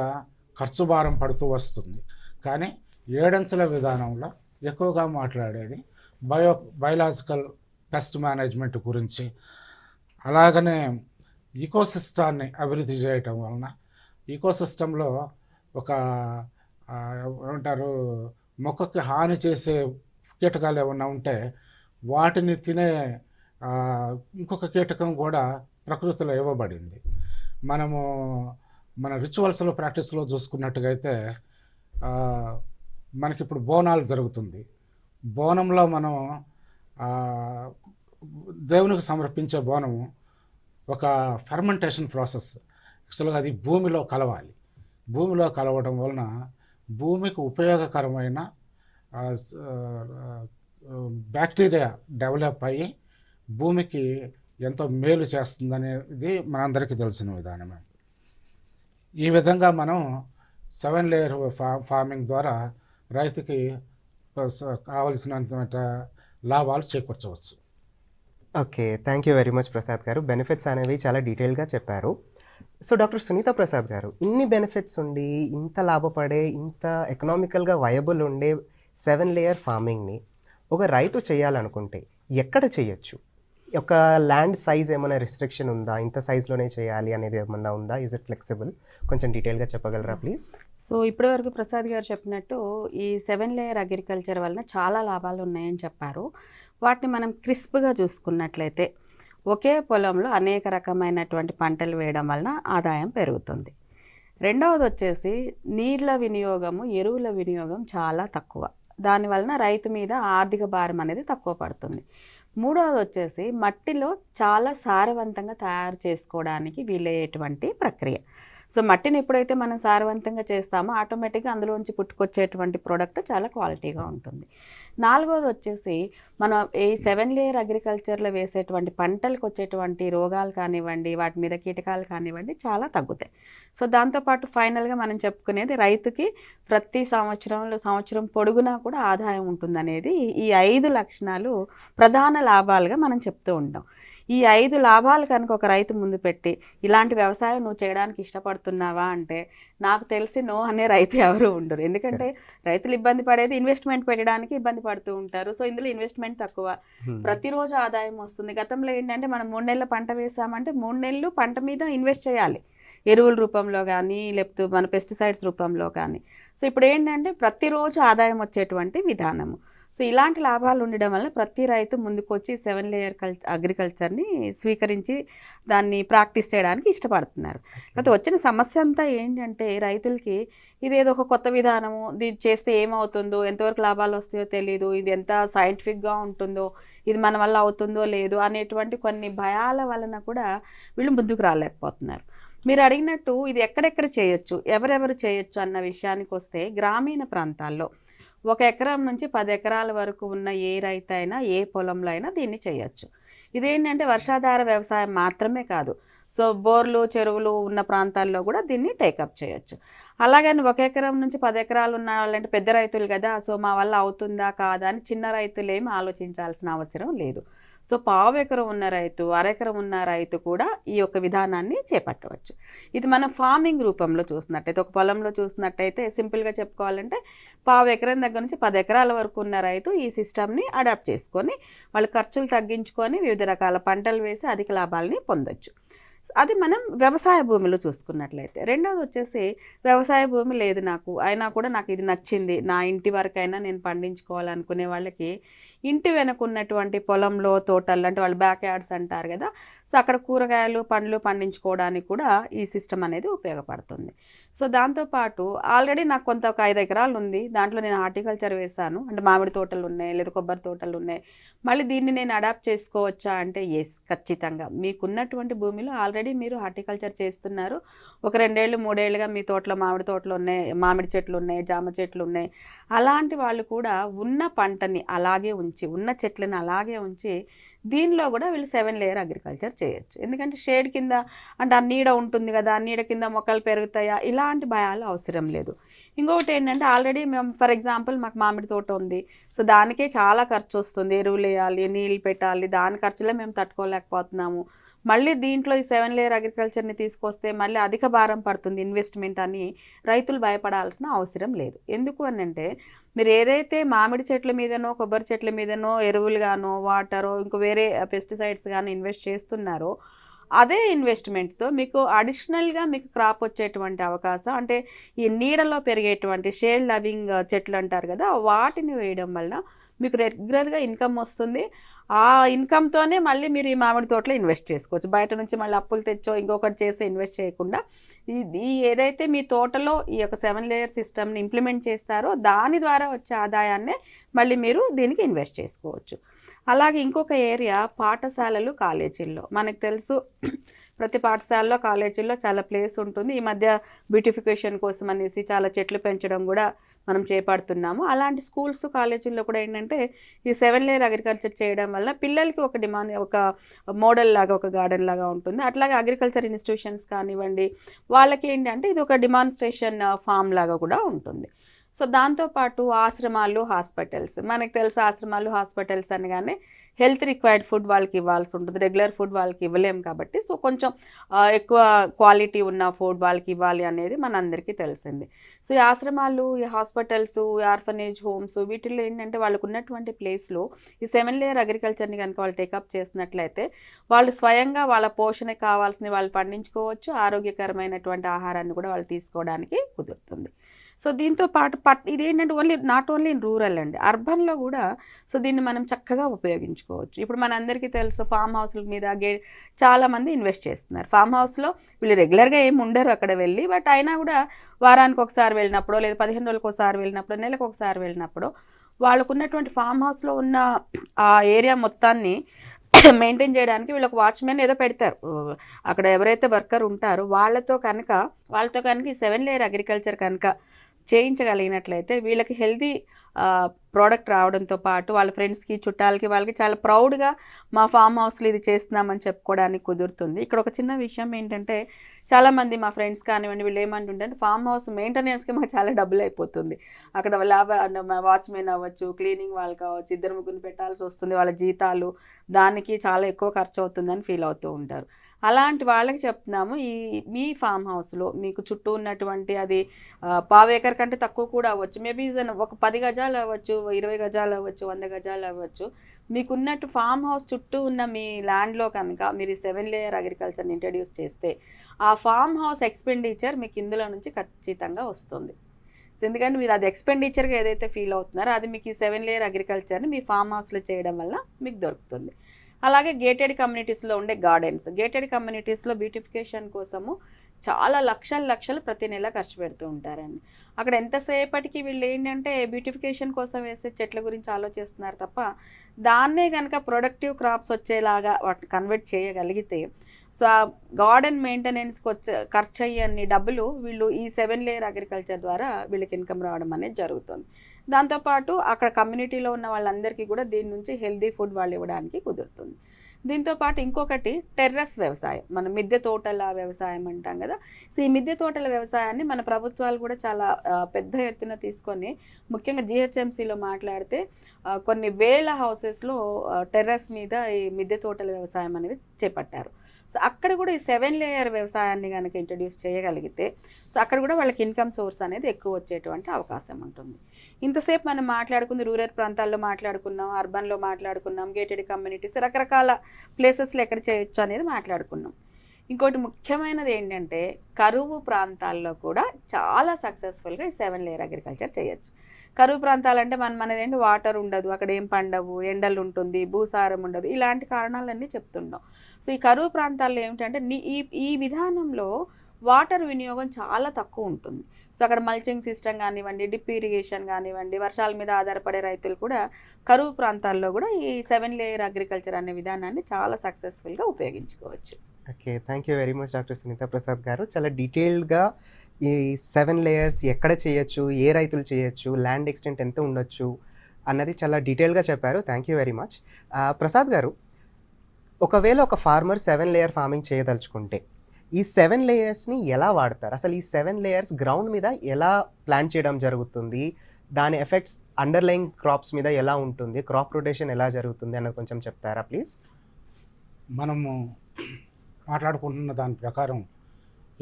ఖర్చు భారం పడుతూ వస్తుంది. కానీ ఏడంచెల విధానంలో ఎక్కువగా మాట్లాడేది బయోలాజికల్ పెస్ట్ మేనేజ్మెంట్ గురించి. అలాగనే ఈకోసిస్టాన్ని అభివృద్ధి చేయటం వలన ఈకోసిస్టంలో ఒక ఏమంటారు మొక్కకి హాని చేసే కీటకాలు ఏమన్నా ఉంటే వాటిని తినే ఇంకొక కీటకం కూడా ప్రకృతిలో ఇవ్వబడింది. మనము మన రిచువల్స్లో ప్రాక్టీస్లో చూసుకున్నట్టుగా అయితే మనకిప్పుడు బోనాలు జరుగుతుంది. బోనంలో మనం దేవునికి సమర్పించే బోనము ఒక ఫెర్మెంటేషన్ ప్రాసెస్. యాక్చువల్గా అది భూమిలో కలవాలి. భూమిలో కలవడం వలన భూమికి ఉపయోగకరమైన బ్యాక్టీరియా డెవలప్ అయ్యి భూమికి ఎంతో మేలు చేస్తుందనేది మనందరికీ తెలిసిన విధానమే. ఈ విధంగా మనం 7 లేయర్ ఫార్మింగ్ ద్వారా రైతుకి కావలసినంత లాభాలు చేకూర్చవచ్చు. Okay, thank you very much Prasad గారు. బెనిఫిట్స్ అనేవి చాలా డీటెయిల్గా చెప్పారు. సో డాక్టర్ సునీత ప్రసాద్ గారు, ఇన్ని బెనిఫిట్స్ ఉండి ఇంత లాభపడే, ఇంత ఎకనామికల్గా వయబుల్ ఉండే 7 లేయర్ ఫార్మింగ్ని ఒక రైతు చేయాలనుకుంటే ఎక్కడ చేయొచ్చు? ఒక ల్యాండ్ సైజ్ ఏమైనా రిస్ట్రిక్షన్ ఉందా? ఇంత సైజ్లోనే చేయాలి అనేది ఏమన్నా ఉందా? Is it flexible? కొంచెం డీటెయిల్గా చెప్పగలరా ప్లీజ్? సో ఇప్పటివరకు ప్రసాద్ గారు చెప్పినట్టు ఈ 7 లేయర్ అగ్రికల్చర్ వలన చాలా లాభాలు ఉన్నాయని చెప్పారు. వాటిని మనం క్రిస్ప్గా చూసుకున్నట్లయితే ఒకే పొలంలో అనేక రకమైనటువంటి పంటలు వేయడం వలన ఆదాయం పెరుగుతుంది. రెండవది వచ్చేసి నీళ్ళ వినియోగము, ఎరువుల వినియోగం చాలా తక్కువ. దానివలన రైతు మీద ఆర్థిక భారం అనేది తక్కువ పడుతుంది. మూడవది వచ్చేసి మట్టిలో చాలా సారవంతంగా తయారు చేసుకోవడానికి వీలయ్యేటువంటి ప్రక్రియ. సో మట్టిని ఎప్పుడైతే మనం సారవంతంగా చేస్తామో ఆటోమేటిక్గా అందులోంచి పుట్టుకొచ్చేటువంటి ప్రోడక్ట్ చాలా క్వాలిటీగా ఉంటుంది. నాలుగవది వచ్చేసి మనం ఈ 7 లేయర్ అగ్రికల్చర్లో వేసేటువంటి పంటలకు వచ్చేటువంటి రోగాలు కానివ్వండి, వాటి మీద కీటకాలు కానివ్వండి చాలా తగ్గుతాయి. సో దాంతోపాటు ఫైనల్గా మనం చెప్పుకునేది రైతుకి ప్రతి సంవత్సరం పొడుగునా కూడా ఆదాయం ఉంటుందనేది ఈ 5 లక్షణాలు ప్రధాన లాభాలుగా మనం చెప్తూ ఉంటాం. ఈ 5 లాభాలు కనుక ఒక రైతు ముందు పెట్టి ఇలాంటి వ్యవసాయం నువ్వు చేయడానికి ఇష్టపడుతున్నావా అంటే నాకు తెలిసి నో అనే రైతు ఎవరు ఉండరు. ఎందుకంటే రైతులు ఇబ్బంది పడేది ఇన్వెస్ట్మెంట్ పెట్టడానికి ఇబ్బంది పడుతూ ఉంటారు. సో ఇందులో ఇన్వెస్ట్మెంట్ తక్కువ, ప్రతిరోజు ఆదాయం వస్తుంది. గతంలో ఏంటంటే మనం 3 నెలల పంట వేసామంటే 3 నెలలు పంట మీద ఇన్వెస్ట్ చేయాలి, ఎరువుల రూపంలో కానీ లేకపోతే మన పెస్టిసైడ్స్ రూపంలో కానీ. సో ఇప్పుడు ఏంటంటే ప్రతిరోజు ఆదాయం వచ్చేటువంటి విధానము. సో ఇలాంటి లాభాలు ఉండడం వల్ల ప్రతి రైతు ముందుకు వచ్చి 7 లేయర్ అగ్రికల్చర్ని స్వీకరించి దాన్ని ప్రాక్టీస్ చేయడానికి ఇష్టపడుతున్నారు. అయితే వచ్చిన సమస్య అంతా ఏంటంటే రైతులకి ఇదేదో ఒక కొత్త విధానము, దీన్ని చేస్తే ఏమవుతుందో, ఎంతవరకు లాభాలు వస్తాయో తెలియదు, ఇది ఎంత సైంటిఫిక్గా ఉంటుందో, ఇది మన వల్ల అవుతుందో లేదో అనేటువంటి కొన్ని భయాల వలన కూడా వీళ్ళు ముందుకు రాలేకపోతున్నారు. మీరు అడిగినట్టు ఇది ఎక్కడెక్కడ చేయొచ్చు, ఎవరెవరు చేయొచ్చు అన్న విషయానికి వస్తే గ్రామీణ ప్రాంతాల్లో 1 ఎకరం నుంచి 10 ఎకరాల వరకు ఉన్న ఏ రైతు అయినా ఏ పొలంలో అయినా దీన్ని చేయొచ్చు. ఇదేంటంటే వర్షాధార వ్యవసాయం మాత్రమే కాదు, సో బోర్లు, చెరువులు ఉన్న ప్రాంతాల్లో కూడా దీన్ని టేకప్ చేయొచ్చు. అలాగని 1 ఎకరం నుంచి 10 ఎకరాలు ఉన్న వాళ్ళంటే పెద్ద రైతులు కదా, సో మా వల్ల అవుతుందా కాదా అని చిన్న రైతులేమి ఆలోచించాల్సిన అవసరం లేదు. సో 1/2 ఎకరం ఉన్న రైతు, అరెకరం ఉన్న రైతు కూడా ఈ యొక్క విధానాన్ని చేపట్టవచ్చు. ఇది మనం ఫార్మింగ్ రూపంలో చూసినట్టయితే, ఒక పొలంలో చూసినట్టయితే సింపుల్గా చెప్పుకోవాలంటే 1/2 ఎకరం దగ్గర నుంచి 10 ఎకరాల వరకు ఉన్న రైతు ఈ సిస్టమ్ని అడాప్ట్ చేసుకొని వాళ్ళ ఖర్చులు తగ్గించుకొని వివిధ రకాల పంటలు వేసి అధిక లాభాలని పొందొచ్చు. అది మనం వ్యవసాయ భూమిలో చూసుకున్నట్లయితే. రెండవది వచ్చేసి వ్యవసాయ భూమి లేదు నాకు, అయినా కూడా నాకు ఇది నచ్చింది, నా ఇంటి వరకైనా నేను పండించుకోవాలనుకునే వాళ్ళకి ఇంటి వెనక ఉన్నటువంటి పొలంలో, తోటల్లో, అంటే వాళ్ళు బ్యాక్ యార్డ్స్ అంటారు కదా, సో అక్కడ కూరగాయలు, పండ్లు పండించుకోవడానికి కూడా ఈ సిస్టమ్ అనేది ఉపయోగపడుతుంది. సో దాంతోపాటు ఆల్రెడీ నాకు కొంత ఒక 5 ఎకరాలు ఉంది, దాంట్లో నేను హార్టికల్చర్ వేశాను, అంటే మామిడి తోటలు ఉన్నాయి లేదా కొబ్బరి తోటలు ఉన్నాయి, మళ్ళీ దీన్ని నేను అడాప్ట్ చేసుకోవచ్చా అంటే ఎస్, ఖచ్చితంగా. మీకున్నటువంటి భూమిలో ఆల్రెడీ మీరు హార్టికల్చర్ చేస్తున్నారు, ఒక 2 ఏళ్ళు 3 ఏళ్ళుగా మీ తోటలో మామిడి తోటలు ఉన్నాయి, మామిడి చెట్లు ఉన్నాయి, జామ చెట్లు ఉన్నాయి, అలాంటి వాళ్ళు కూడా ఉన్న పంటని అలాగే ఉంచి, ఉన్న చెట్లను అలాగే ఉంచి దీనిలో కూడా వీళ్ళు 7 లేయర్ అగ్రికల్చర్ చేయొచ్చు. ఎందుకంటే షేడ్ కింద అంటే ఆ నీడ ఉంటుంది కదా, ఆ నీడ కింద మొక్కలు పెరుగుతాయా, ఇలాంటి భయాలు అవసరం లేదు. ఇంకొకటి ఏంటంటే ఆల్రెడీ మేము ఫర్ ఎగ్జాంపుల్ మాకు మామిడి తోట ఉంది. సో దానికే చాలా ఖర్చు వస్తుంది, ఎరువులు వేయాలి, నీళ్ళు పెట్టాలి, దాని ఖర్చులే మేము తట్టుకోలేకపోతున్నాము. మళ్ళీ దీంట్లో ఈ 7 లేయర్ అగ్రికల్చర్ని తీసుకొస్తే మళ్ళీ అధిక భారం పడుతుంది ఇన్వెస్ట్మెంట్ అని రైతులు భయపడాల్సిన అవసరం లేదు. ఎందుకు అని అంటే మీరు ఏదైతే మామిడి చెట్ల మీదనో కొబ్బరి చెట్ల మీదనో ఎరువులు గానో వాటరో ఇంకో వేరే పెస్టిసైడ్స్ కానీ ఇన్వెస్ట్ చేస్తున్నారో అదే ఇన్వెస్ట్మెంట్తో మీకు అడిషనల్గా మీకు క్రాప్ వచ్చేటువంటి అవకాశం, అంటే ఈ నీడలో పెరిగేటువంటి షేడ్ లవింగ్ చెట్లు అంటారు కదా, వాటిని వేయడం వల్ల మీకు రెగ్యులర్గా ఇన్కమ్ వస్తుంది. ఆ ఇన్కమ్తోనే మళ్ళీ మీరు ఈ మామిడి తోటలో ఇన్వెస్ట్ చేసుకోవచ్చు. బయట నుంచి మళ్ళీ అప్పులు తెచ్చో ఇంకొకటి చేసి ఇన్వెస్ట్ చేయకుండా ఈ ఏదైతే మీ తోటలో ఈ యొక్క 7 లేయర్ సిస్టమ్ని ఇంప్లిమెంట్ చేస్తారో దాని ద్వారా వచ్చే ఆదాయాన్నే మళ్ళీ మీరు దీనికి ఇన్వెస్ట్ చేసుకోవచ్చు. అలాగే ఇంకొక ఏరియా పాఠశాలలు, కాలేజీల్లో. మనకు తెలుసు ప్రతి పాఠశాలలో కాలేజీల్లో చాలా ప్లేస్ ఉంటుంది. ఈ మధ్య బ్యూటిఫికేషన్ కోసం అనేసి చాలా చెట్లు పెంచడం కూడా మనం చేపడుతున్నాము. అలాంటి స్కూల్స్ కాలేజీల్లో కూడా ఏంటంటే ఈ 7 లేయర్ అగ్రికల్చర్ చేయడం వల్ల పిల్లలకి ఒక డిమాండ్, ఒక మోడల్ లాగా, ఒక గార్డెన్ లాగా ఉంటుంది. అట్లాగే అగ్రికల్చర్ ఇన్స్టిట్యూషన్స్ కానివ్వండి, వాళ్ళకి ఏంటంటే ఇది ఒక డిమాన్స్ట్రేషన్ ఫామ్ లాగా కూడా ఉంటుంది. సో దాంతోపాటు ఆశ్రమాలు, హాస్పిటల్స్. మనకు తెలుసు ఆశ్రమాలు, హాస్పిటల్స్ అనగానే హెల్త్ రిక్వైర్డ్ ఫుడ్ వాళ్ళకి ఇవ్వాల్సి ఉంటుంది, రెగ్యులర్ ఫుడ్ వాళ్ళకి ఇవ్వలేము కాబట్టి సో కొంచెం ఎక్కువ క్వాలిటీ ఉన్న ఫుడ్ వాళ్ళకి ఇవ్వాలి అనేది మనందరికీ తెలిసింది. సో ఈ ఆశ్రమాలు, ఈ హాస్పిటల్స్, ఈ ఆర్ఫనేజ్ హోమ్స్, వీటిల్లో ఏంటంటే వాళ్ళకు ఉన్నటువంటి ప్లేస్లో ఈ 7 లేయర్ అగ్రికల్చర్ని కనుక వాళ్ళు టేకప్ చేసినట్లయితే వాళ్ళు స్వయంగా వాళ్ళ పోషణకు కావాల్సినవి వాళ్ళు పండించుకోవచ్చు, ఆరోగ్యకరమైనటువంటి ఆహారాన్ని కూడా వాళ్ళు తీసుకోవడానికి కుదురుతుంది. సో దీంతో పాటు ఇదేంటంటే నాట్ ఓన్లీ ఇన్ రూరల్ అండి, అర్బన్లో కూడా సో దీన్ని మనం చక్కగా ఉపయోగించుకోవచ్చు. ఇప్పుడు మనందరికీ తెలుసు ఫామ్ హౌస్ల మీద చాలామంది ఇన్వెస్ట్ చేస్తున్నారు. ఫామ్ హౌస్లో వీళ్ళు రెగ్యులర్గా ఏమి ఉండరు అక్కడ వెళ్ళి, బట్ అయినా కూడా వారానికి ఒకసారి వెళ్ళినప్పుడు, లేదా 15 రోజులకు ఒకసారి వెళ్ళినప్పుడు, నెలకు ఒకసారి వెళ్ళినప్పుడు వాళ్ళకు ఉన్నటువంటి ఫామ్ హౌస్లో ఉన్న ఆ ఏరియా మొత్తాన్ని మెయింటైన్ చేయడానికి వీళ్ళకి వాచ్మెన్ ఏదో పెడతారు. అక్కడ ఎవరైతే వర్కర్ ఉంటారో వాళ్ళతో కనుక ఈ 7 లేయర్ అగ్రికల్చర్ కనుక చేయించగలిగినట్లయితే వీళ్ళకి హెల్తీ ప్రోడక్ట్ రావడంతో పాటు వాళ్ళ ఫ్రెండ్స్కి, చుట్టాలకి, వాళ్ళకి చాలా ప్రౌడ్గా మా ఫామ్ హౌస్లో ఇది చేస్తున్నామని చెప్పుకోవడానికి కుదురుతుంది. ఇక్కడ ఒక చిన్న విషయం ఏంటంటే చాలామంది మా ఫ్రెండ్స్ కానివ్వండి వీళ్ళు ఏమంటుంటే ఫామ్ హౌస్ మెయింటెనెన్స్కి మాకు చాలా డబ్బులు అయిపోతుంది, అక్కడ వాచ్మెన్ అవ్వచ్చు, క్లీనింగ్ వాళ్ళు కావచ్చు, 2-3 పెట్టాల్సి వస్తుంది, వాళ్ళ జీతాలు, దానికి చాలా ఎక్కువ ఖర్చు అవుతుందని ఫీల్ అవుతూ ఉంటారు. అలాంటి వాళ్ళకి చెప్తున్నాము, మీ ఫామ్ హౌస్లో మీకు చుట్టూ ఉన్నటువంటి అది 1/4 ఎకర్ కంటే తక్కువ కూడా అవ్వచ్చు, మేబీ ఒక 10 గజాలు అవ్వచ్చు, 20 గజాలు అవ్వచ్చు, 100 గజాలు అవ్వచ్చు, మీకున్నట్టు ఫామ్ హౌస్ చుట్టూ ఉన్న మీ ల్యాండ్లో కనుక మీరు 7 లేయర్ అగ్రికల్చర్ని ఇంట్రడ్యూస్ చేస్తే ఆ ఫామ్ హౌస్ ఎక్స్పెండిచర్ మీకు ఇందులో నుంచి ఖచ్చితంగా వస్తుంది. ఎందుకంటే మీరు అది ఎక్స్పెండిచర్గా ఏదైతే ఫీల్ అవుతున్నారో అది మీకు ఈ 7 లేయర్ అగ్రికల్చర్ని మీ ఫామ్ హౌస్లో చేయడం వల్ల మీకు దొరుకుతుంది. అలాగే గేటెడ్ కమ్యూనిటీస్లో ఉండే గార్డెన్స్, గేటెడ్ కమ్యూనిటీస్లో బ్యూటిఫికేషన్ కోసము చాలా లక్షలు ప్రతి నెల ఖర్చు పెడుతూ ఉంటారండి. అక్కడ ఎంతసేపటికి వీళ్ళు ఏంటంటే బ్యూటిఫికేషన్ కోసం వేసే చెట్ల గురించి ఆలోచిస్తున్నారు తప్ప దాన్నే కనుక ప్రొడక్టివ్ క్రాప్స్ వచ్చేలాగా వాటిని కన్వర్ట్ చేయగలిగితే సో ఆ గార్డెన్ మెయింటెనెన్స్కి ఖర్చు అయ్యన్ని డబ్బులు వీళ్ళు ఈ 7 లేయర్ అగ్రికల్చర్ ద్వారా వీళ్ళకి ఇన్కమ్ రావడం అనేది జరుగుతుంది. దాంతోపాటు అక్కడ కమ్యూనిటీలో ఉన్న వాళ్ళందరికీ కూడా దీని నుంచి హెల్దీ ఫుడ్ వాళ్ళు ఇవ్వడానికి కుదురుతుంది. దీంతోపాటు ఇంకొకటి టెర్రస్ వ్యవసాయం, మన మిద్దె తోటల వ్యవసాయం అంటాం కదా. సో ఈ మిద్దె తోటల వ్యవసాయాన్ని మన ప్రభుత్వాలు కూడా చాలా పెద్ద ఎత్తున తీసుకొని, ముఖ్యంగా GHMCలో మాట్లాడితే కొన్ని వేల హౌసెస్లో టెర్రస్ మీద ఈ మిద్దె తోటల వ్యవసాయం అనేది చేపట్టారు. సో అక్కడ కూడా ఈ 7 లేయర్ వ్యవసాయాన్ని కనుక ఇంట్రడ్యూస్ చేయగలిగితే సో అక్కడ కూడా వాళ్ళకి ఇన్కమ్ సోర్స్ అనేది ఎక్కువ వచ్చేటువంటి అవకాశం ఉంటుంది. ఇంతసేపు మనం మాట్లాడుకుంది రూరల్ ప్రాంతాల్లో మాట్లాడుకున్నాం, అర్బన్లో మాట్లాడుకున్నాం, గేటెడ్ కమ్యూనిటీస్, రకరకాల ప్లేసెస్లో ఎక్కడ చేయొచ్చు అనేది మాట్లాడుకున్నాం. ఇంకోటి ముఖ్యమైనది ఏంటంటే కరువు ప్రాంతాల్లో కూడా చాలా సక్సెస్ఫుల్గా ఈ 7 లేయర్ అగ్రికల్చర్ చేయొచ్చు. కరువు ప్రాంతాలంటే మనది ఏంటి, వాటర్ ఉండదు, అక్కడ ఏం పండవు, ఎండలు ఉంటుంది, భూసారం ఉండదు, ఇలాంటి కారణాలన్నీ చెప్తున్నాం. సో ఈ కరువు ప్రాంతాల్లో ఏమిటంటే ఈ విధానంలో వాటర్ వినియోగం చాలా తక్కువ ఉంటుంది. సో అక్కడ మల్చింగ్ సిస్టమ్ కానివ్వండి, డ్రిప్ ఇరిగేషన్ కానివ్వండి, వర్షాల మీద ఆధారపడే రైతులు కూడా కరువు ప్రాంతాల్లో కూడా ఈ 7 లేయర్ అగ్రికల్చర్ అనే విధానాన్ని చాలా సక్సెస్ఫుల్గా ఉపయోగించుకోవచ్చు. Okay, thank you very much doctor Sunitha Prasad garu. చాలా డీటెయిల్డ్గా ఈ 7 లేయర్స్ ఎక్కడ చేయొచ్చు, ఏ రైతులు చేయొచ్చు, ల్యాండ్ ఎక్స్టెంట్ ఎంత ఉండొచ్చు అన్నది చాలా డీటెయిల్గా చెప్పారు. Thank you very much. Prasad గారు, ఒకవేళ ఒక ఫార్మర్ 7 లేయర్ ఫార్మింగ్ చేయదలుచుకుంటే ఈ 7 లేయర్స్ని ఎలా వాడతారు? అసలు ఈ 7 లేయర్స్ గ్రౌండ్ మీద ఎలా ప్లాన్ చేయడం జరుగుతుంది? దాని ఎఫెక్ట్స్ అండర్లైన్ క్రాప్స్ మీద ఎలా ఉంటుంది? క్రాప్ రొటేషన్ ఎలా జరుగుతుంది అన్నది కొంచెం చెప్తారా ప్లీజ్? మనము మాట్లాడుకుంటున్న దాని ప్రకారం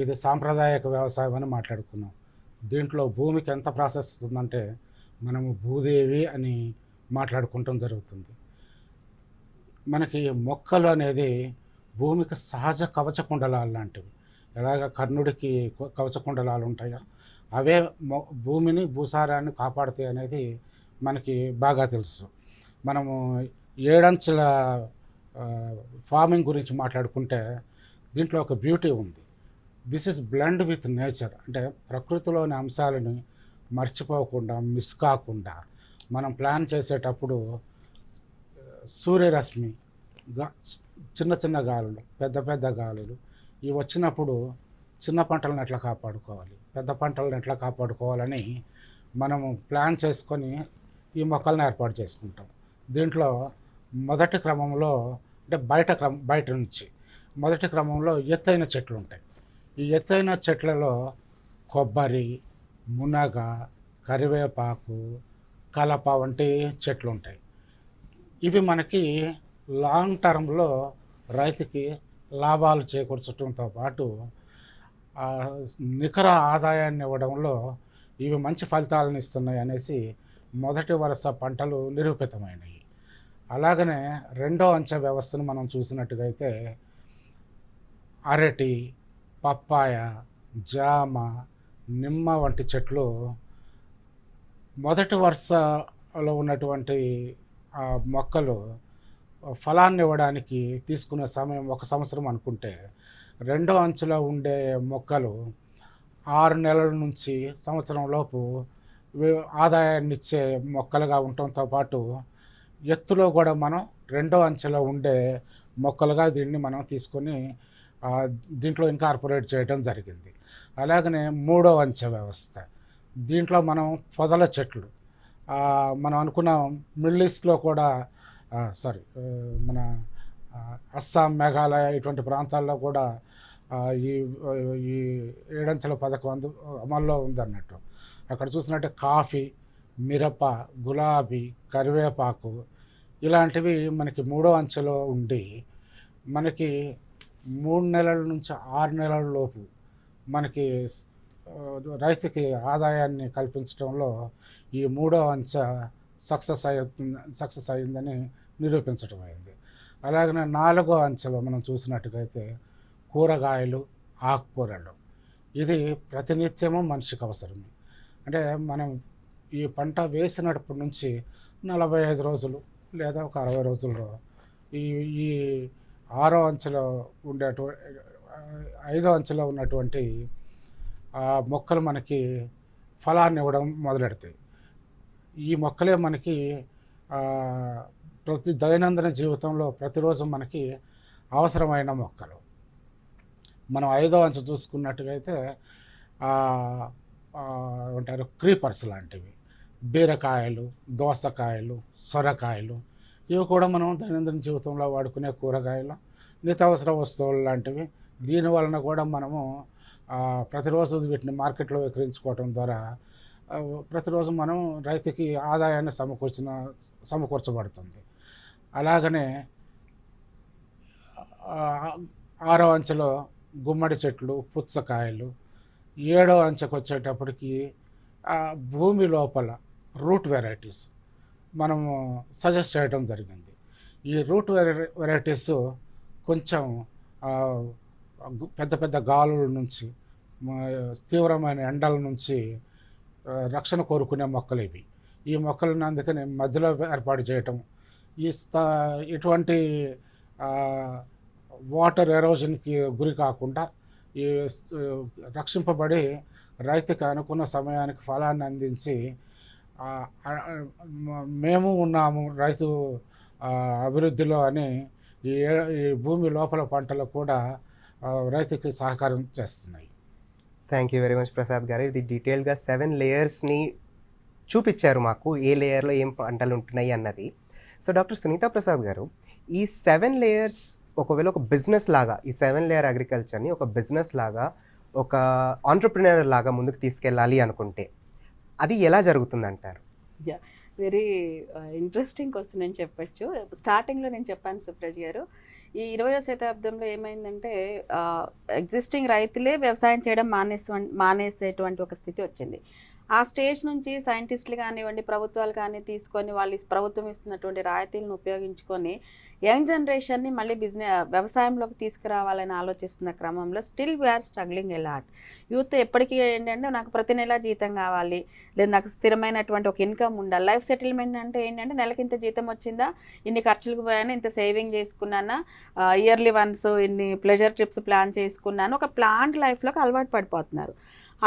ఇది సాంప్రదాయక వ్యవసాయం అని మాట్లాడుకున్నాం. దీంట్లో భూమికి ఎంత ప్రాసెస్ ఉందంటే మనము భూదేవి అని మాట్లాడుకుంటాం జరుగుతుంది. మనకి మొక్కలు అనేది భూమికి సహజ కవచ కుండలాలు లాంటివి. ఎలాగ కర్ణుడికి కవచ కుండలాలు ఉంటాయో అవే భూమిని భూసారాన్ని కాపాడుతాయి అనేది మనకి బాగా తెలుసు. మనము 7 అంచెల ఫార్మింగ్ గురించి మాట్లాడుకుంటే దీంట్లో ఒక బ్యూటీ ఉంది. This is blend with nature. అంటే ప్రకృతిలోని అంశాలని మర్చిపోకుండా, మిస్ కాకుండా మనం ప్లాన్ చేసేటప్పుడు సూర్యరశ్మి, చిన్న చిన్న గాలులు, పెద్ద పెద్ద గాలులు ఇవి వచ్చినప్పుడు చిన్న పంటలను ఎట్లా కాపాడుకోవాలి, పెద్ద పంటలను ఎట్లా కాపాడుకోవాలని మనము ప్లాన్ చేసుకొని ఈ మొక్కలను ఏర్పాటు చేసుకుంటాం. దీంట్లో మొదటి క్రమంలో అంటే బయట నుంచి మొదటి క్రమంలో ఎత్తైన చెట్లు ఉంటాయి. ఈ ఎత్తైన చెట్లలో కొబ్బరి, మునగ, కరివేపాకు, కలప వంటి చెట్లు ఉంటాయి. ఇవి మనకి లాంగ్ టర్మ్లో రైతుకి లాభాలు చేకూర్చడంతో పాటు నికర ఆదాయాన్ని ఇవ్వడంలో ఇవి మంచి ఫలితాలను ఇస్తున్నాయి అనేసి మొదటి వరుస పంటలు నిరూపితమైనవి. అలాగనే రెండో అంచె వ్యవస్థను మనం చూసినట్టుగా అయితే అరటి, పప్పాయ, జామ, నిమ్మ వంటి చెట్లు మొదటి వరుసలో ఉన్నటువంటి మొక్కలు ఫలాన్ని ఇవ్వడానికి తీసుకునే సమయం 1 సంవత్సరం అనుకుంటే, రెండో అంచులో ఉండే మొక్కలు 6 నెలల నుంచి సంవత్సరం లోపు ఆదాయాన్ని ఇచ్చే మొక్కలుగా ఉండటంతో పాటు ఎత్తులో కూడా మనం రెండో అంచెలో ఉండే మొక్కలుగా దీన్ని మనం తీసుకొని దీంట్లో ఇన్కార్పొరేట్ చేయడం జరిగింది. అలాగనే మూడో అంచె వ్యవస్థ, దీంట్లో మనం పొదల చెట్లు, మనం అనుకున్న మిడిల్ ఈస్ట్లో కూడా మన అస్సాం, మేఘాలయ ఇటువంటి ప్రాంతాల్లో కూడా ఈ 7 అంచెల పథకం అమల్లో ఉందన్నట్టు. అక్కడ చూసినట్టే కాఫీ, మిరప, గులాబీ, కరివేపాకు ఇలాంటివి మనకి మూడో అంచెలో ఉండి మనకి 3 నెలల నుంచి 6 నెలల లోపు మనకి రైతుకి ఆదాయాన్ని కల్పించడంలో ఈ మూడో అంచె సక్సెస్ అయిందని నిరూపించడం అయింది. అలాగనే 4వ అంచెలో మనం చూసినట్టుగైతే కూరగాయలు, ఆకుకూరలు, ఇది ప్రతినిత్యము మనిషికి అవసరమే. అంటే మనం ఈ పంట వేసినప్పటి నుంచి 45 రోజులు లేదా ఒక 60 రోజుల్లో ఈ 6వ అంచెలో ఉండేటువంటి 5వ అంచెలో ఉన్నటువంటి మొక్కలు మనకి ఫలాన్ని ఇవ్వడం మొదలెడతాయి. ఈ మొక్కలే మనకి ప్రతి దైనందిన జీవితంలో ప్రతిరోజు మనకి అవసరమైన మొక్కలు. మనం 5వ అంచె చూసుకున్నట్టుగైతే ఉంటారు క్రీపర్స్ లాంటివి, బీరకాయలు, దోసకాయలు, సొరకాయలు, ఇవి కూడా మనం దైనందిన జీవితంలో వాడుకునే కూరగాయలు, నిత్యావసర వస్తువులు లాంటివి. దీనివలన కూడా మనము ప్రతిరోజు వీటిని మార్కెట్లో విక్రయించుకోవడం ద్వారా ప్రతిరోజు మనం రైతుకి ఆదాయాన్ని సమకూర్చబడుతుంది. అలాగనే 6వ అంచెలో గుమ్మడి చెట్లు, పుచ్చకాయలు. 7వ అంచెకు వచ్చేటప్పటికి భూమి లోపల రూట్ వెరైటీస్ మనము సజెస్ట్ చేయడం జరిగింది. ఈ రూట్ వెరైటీస్ కొంచెం పెద్ద పెద్ద గాలుల నుంచి, తీవ్రమైన ఎండల నుంచి రక్షణ కోరుకునే మొక్కలు ఇవి. ఈ మొక్కలను అందుకని మధ్యలో ఏర్పాటు చేయటం, ఇటువంటి వాటర్ ఎరోజన్కి గురి కాకుండా ఈ రక్షింపబడి రైతుకి అనుకున్న సమయానికి ఫలాన్ని అందించి మేము ఉన్నాము రైతు అభివృద్ధిలో అని ఈ భూమి లోపల పంటలు కూడా రైతుకి సహకారం చేస్తున్నాయి. Thank you very much Prasad గారు. ఇది డీటెయిల్గా 7 లేయర్స్ని చూపించారు మాకు, ఏ లేయర్లో ఏం పంటలు ఉంటున్నాయి అన్నది. సో డాక్టర్ సునీతా ప్రసాద్ గారు, ఈ 7 లేయర్స్ ఒకవేళ ఒక బిజినెస్ లాగా, ఈ 7 లేయర్ అగ్రికల్చర్ని ఒక బిజినెస్ లాగా, ఒక ఆంటర్ప్రినర్ లాగా ముందుకు తీసుకెళ్ళాలి అనుకుంటే అది ఎలా జరుగుతుందంటారు? వెరీ ఇంట్రెస్టింగ్ క్వశ్చన్ అని చెప్పొచ్చు. స్టార్టింగ్లో నేను చెప్పాను సుప్రజ్ గారు, ఈ 20వ శతాబ్దంలో ఏమైందంటే ఎగ్జిస్టింగ్ రైతులే వ్యవసాయం చేయడం మానేసేటువంటి ఒక స్థితి వచ్చింది. ఆ స్టేజ్ నుంచి సైంటిస్టులు కానివ్వండి, ప్రభుత్వాలు కానీ తీసుకొని వాళ్ళు ప్రభుత్వం ఇస్తున్నటువంటి రాయితీలను ఉపయోగించుకొని యంగ్ జనరేషన్ని మళ్ళీ వ్యవసాయంలోకి తీసుకురావాలని ఆలోచిస్తున్న క్రమంలో still we are struggling a lot. Youth ఎప్పటికీ ఏంటంటే నాకు ప్రతి నెల జీతం కావాలి, లేదా నాకు స్థిరమైనటువంటి ఒక ఇన్కమ్ ఉండాలి. లైఫ్ సెటిల్మెంట్ అంటే ఏంటంటే నెలకి ఇంత జీతం వచ్చిందా, ఇన్ని ఖర్చులకు పోయాను, ఇంత సేవింగ్ చేసుకున్నానా, ఇయర్లీ వన్స్ ఇన్ని ప్లెజర్ ట్రిప్స్ ప్లాన్ చేసుకున్నాను, ఒక ప్లాన్డ్ లైఫ్లోకి అలవాటు పడిపోతున్నారు.